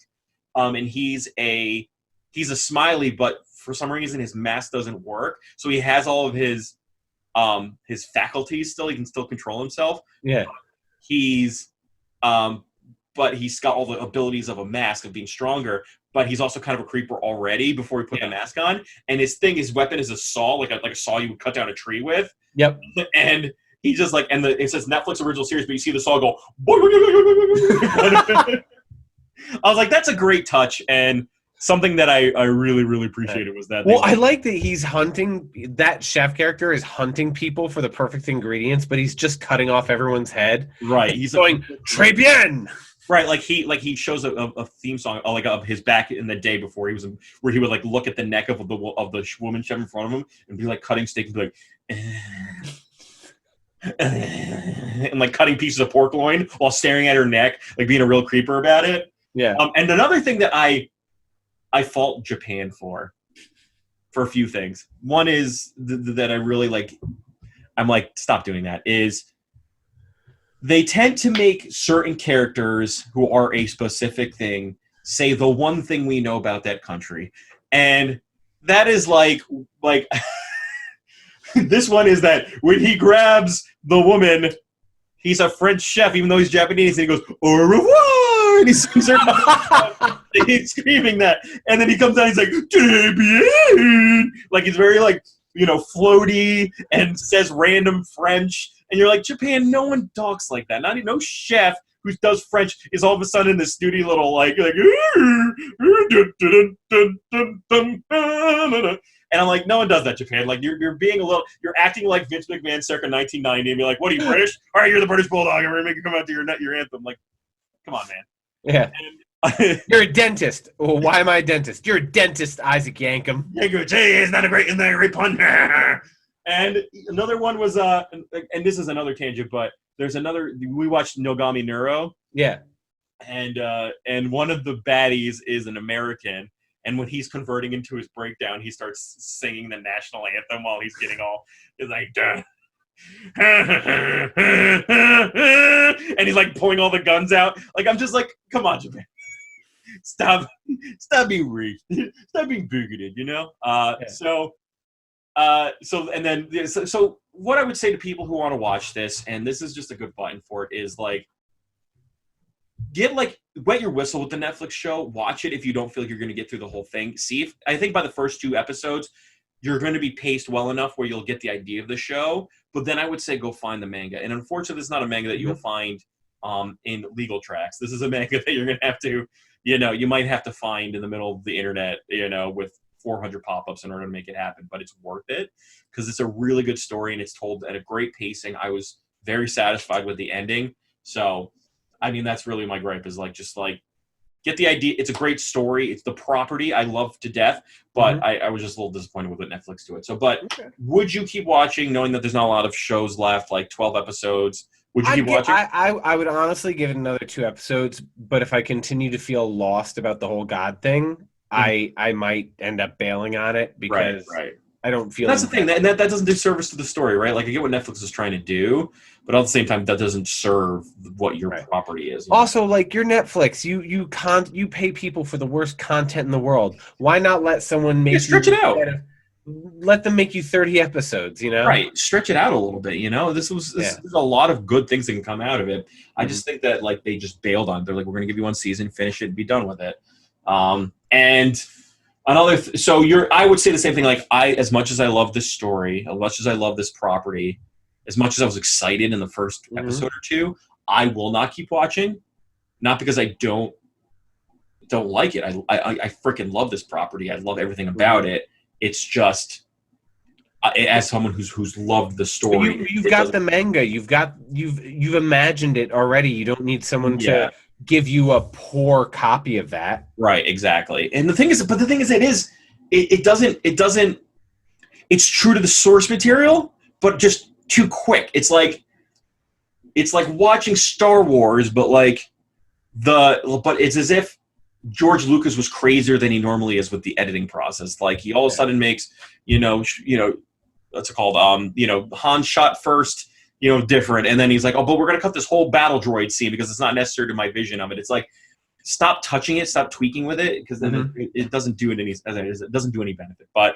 And he's a smiley, but for some reason his mask doesn't work. So he has all of his faculties still. He can still control himself. Yeah. But he's got all the abilities of a mask of being stronger, but he's also kind of a creeper already before he put the mask on. And his weapon is a saw, like a saw you would cut down a tree with. Yep. And he just like, it says Netflix original series, but you see the saw go. I was like, that's a great touch. And something that I really, really appreciated was that. Well, I like that he's hunting, that chef character is hunting people for the perfect ingredients, but he's just cutting off everyone's head. Right. He's going, très bien. Right, like he shows a theme song like of his back in the day before he was where he would like look at the neck of the woman chef in front of him and be like cutting steak and be like and like cutting pieces of pork loin while staring at her neck, like being a real creeper about it. Yeah. And another thing that I fault Japan for a few things. One is that I really like. I'm like, stop doing that. Is they tend to make certain characters who are a specific thing say the one thing we know about that country. And that is like this one is that when he grabs the woman, he's a French chef, even though he's Japanese, and he goes, au revoir! And he sings her he's screaming that. And then he comes out and he's like, très bien! Like he's very like, floaty and says random French. And you're like, Japan, no one talks like that. No chef who does French is all of a sudden in this snooty little like and I'm like, no one does that, Japan. Like you're being you're acting like Vince McMahon circa 1990 and be like, what are you, British? All right, you're the British Bulldog. I'm gonna make you come out to your anthem. Like, come on, man. Yeah. You're a dentist. Well, why am I a dentist? You're a dentist, Isaac Yankem. Yeah, good. Hey, isn't that a great pun? And another one was, and this is another tangent, but there's another. We watched Nogami Neuro. Yeah. And one of the baddies is an American, and when he's converting into his breakdown, he starts singing the national anthem while he's getting all. He's like, duh. And he's like pulling all the guns out. Like I'm just like, come on, Japan. Stop being rude. Stop being bigoted. So what I would say to people who want to watch this, and this is just a good button for it, is like wet your whistle with the Netflix show. Watch it if you don't feel like you're going to get through the whole thing. I think by the first 2 episodes, you're going to be paced well enough where you'll get the idea of the show. But then I would say go find the manga. And unfortunately, it's not a manga that you'll find in legal tracks. This is a manga that you're going to have to, you might have to find in the middle of the internet, with 400 pop-ups in order to make it happen, but it's worth it because it's a really good story and it's told at a great pacing. I was very satisfied with the ending. So, I mean, that's really my gripe is like, just like, get the idea. It's a great story. It's the property I love to death, but I was just a little disappointed with what Netflix do it. So, but would you keep watching knowing that there's not a lot of shows left, like 12 episodes? Would you keep watching? I would honestly give it another 2 episodes, but if I continue to feel lost about the whole God thing, I might end up bailing on it because I don't feel that's the thing. That doesn't do service to the story, right? Like, I get what Netflix is trying to do, but at the same time, that doesn't serve what your property is. Also, like, your Netflix, you pay people for the worst content in the world. Why not let someone make stretch it out? Let them make you 30 episodes, you know? Right. Stretch it out a little bit, you know? There's a lot of good things that can come out of it. I just think that, like, they just bailed on it. They're like, we're going to give you 1 season, finish it, and be done with it. And so I would say the same thing. Like, as much as I love this story, as much as I love this property, as much as I was excited in the first episode or 2, I will not keep watching. Not because I don't like it. I freaking love this property. I love everything about it. It's just, as someone who's loved the story, you've got the manga. You've imagined it already. You don't need someone to give you a poor copy of that. Right, exactly. And the thing is, it doesn't. It's true to the source material, but just too quick. It's like watching Star Wars, but but it's as if George Lucas was crazier than he normally is with the editing process. Like, he all of a sudden makes, what's it called? Han shot first, different. And then he's like, oh, but we're going to cut this whole battle droid scene because it's not necessary to my vision of it. It's like, stop touching it, stop tweaking with it, because then it doesn't do it it doesn't do any benefit. But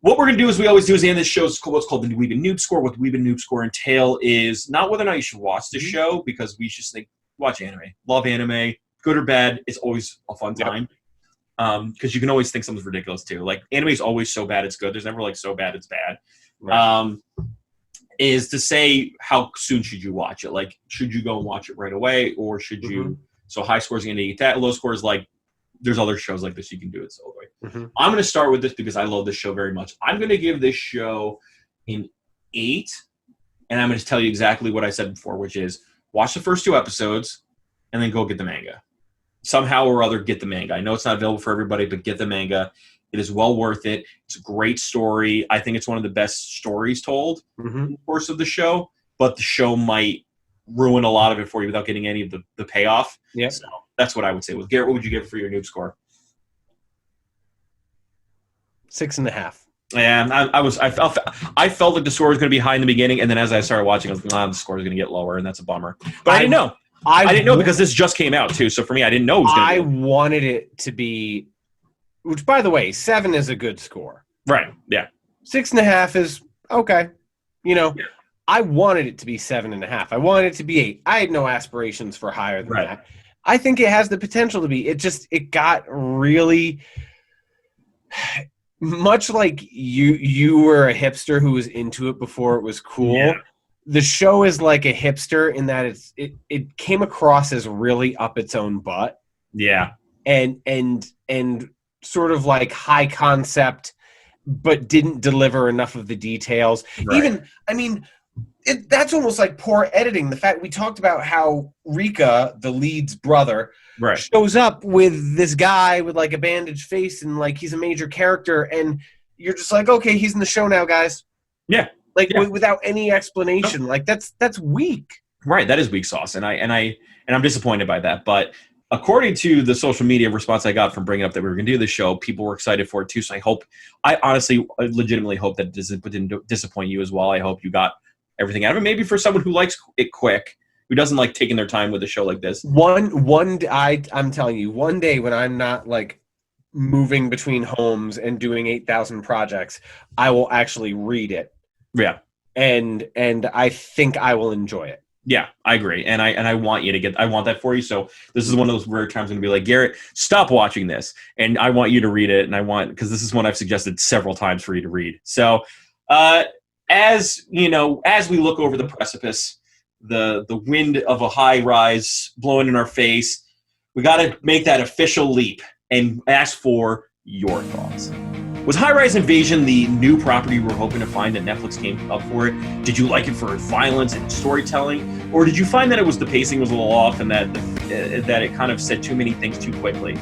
what we're going to do, as we always do, is the end of the show, what's called the Weeb and Noob Score. What the Weeb and Noob Score entail is not whether or not you should watch the show, because we just think, watch anime. Love anime. Good or bad, it's always a fun time. Because you can always think something's ridiculous, too. Like, anime is always so bad it's good. There's never, like, so bad it's bad. Right. Is to say, how soon should you watch it? Like, should you go and watch it right away, or should you... So high scores are going to eat that. Low scores, like, there's other shows like this you can do it solo. I'm going to start with this because I love this show very much. I'm going to give this show an 8, and I'm going to tell you exactly what I said before, which is watch the first 2 episodes and then go get the manga. Somehow or other, get the manga. I know it's not available for everybody, but get the manga. It is well worth it. It's a great story. I think it's one of the best stories told in the course of the show, but the show might ruin a lot of it for you without getting any of the payoff. Yeah. So that's what I would say. With Garrett, what would you give for your noob score? 6.5. Yeah, I felt like the score was going to be high in the beginning, and then as I started watching, I was like, the score is going to get lower, and that's a bummer. But I didn't know. I didn't know because this just came out, too. So for me, I didn't know it was going to be. I wanted it to be, which, by the way, 7 is a good score. Right, yeah. 6.5 is okay. I wanted it to be 7.5. I wanted it to be 8. I had no aspirations for higher than that. I think it has the potential to be. It got really, much like you were a hipster who was into it before it was cool. Yeah. The show is like a hipster in that it came across as really up its own butt. Yeah. And sort of like high concept, but didn't deliver enough of the details. Right. That's almost like poor editing. The fact we talked about how Rika, the lead's brother, shows up with this guy with like a bandaged face and like he's a major character, and you're just like, okay, he's in the show now, guys. Yeah. Without any explanation. Like that's weak. Right. That is weak sauce, and I'm disappointed by that. But according to the social media response I got from bringing up that we were going to do this show, people were excited for it too. So I honestly, legitimately hope that it didn't disappoint you as well. I hope you got everything out of it. Maybe for someone who likes it quick, who doesn't like taking their time with a show like this. I'm telling you, one day when I'm not like moving between homes and doing 8,000 projects, I will actually read it. Yeah. And I think I will enjoy it. Yeah, I agree. And I want you to I want that for you. So this is one of those rare times I'm going to be like, Garrett, stop watching this. And I want you to read it. And because this is one I've suggested several times for you to read. So, as we look over the precipice, the wind of a high rise blowing in our face, we got to make that official leap and ask for your thoughts. Was High Rise Invasion the new property we were hoping to find that Netflix came up for it? Did you like it for its violence and storytelling? Or did you find that the pacing was a little off and that it kind of said too many things too quickly?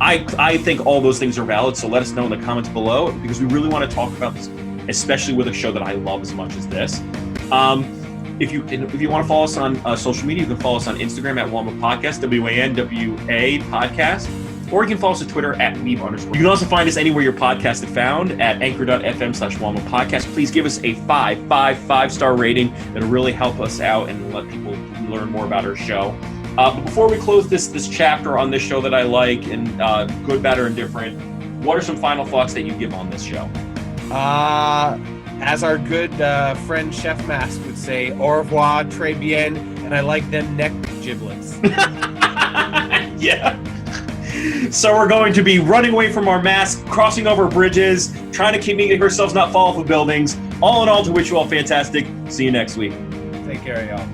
I think all those things are valid, so let us know in the comments below, because we really want to talk about this, especially with a show that I love as much as this. If you want to follow us on social media, you can follow us on Instagram at Wanwa Podcast, WANWA Podcast, or you can follow us on Twitter at Weeb_. You can also find us anywhere your podcast is found at anchor.fm/Wanwa Podcast. Please give us a 5-star rating. It'll really help us out and let people learn more about our show. But before we close this chapter on this show that I like, and good, bad, or indifferent, what are some final thoughts that you give on this show? As our good friend Chef Mask would say, au revoir, très bien, and I like them neck giblets. Yeah. So we're going to be running away from our mask, crossing over bridges, trying to keep making ourselves not fall off of buildings. All in all, to wish you all fantastic. See you next week. Take care, y'all.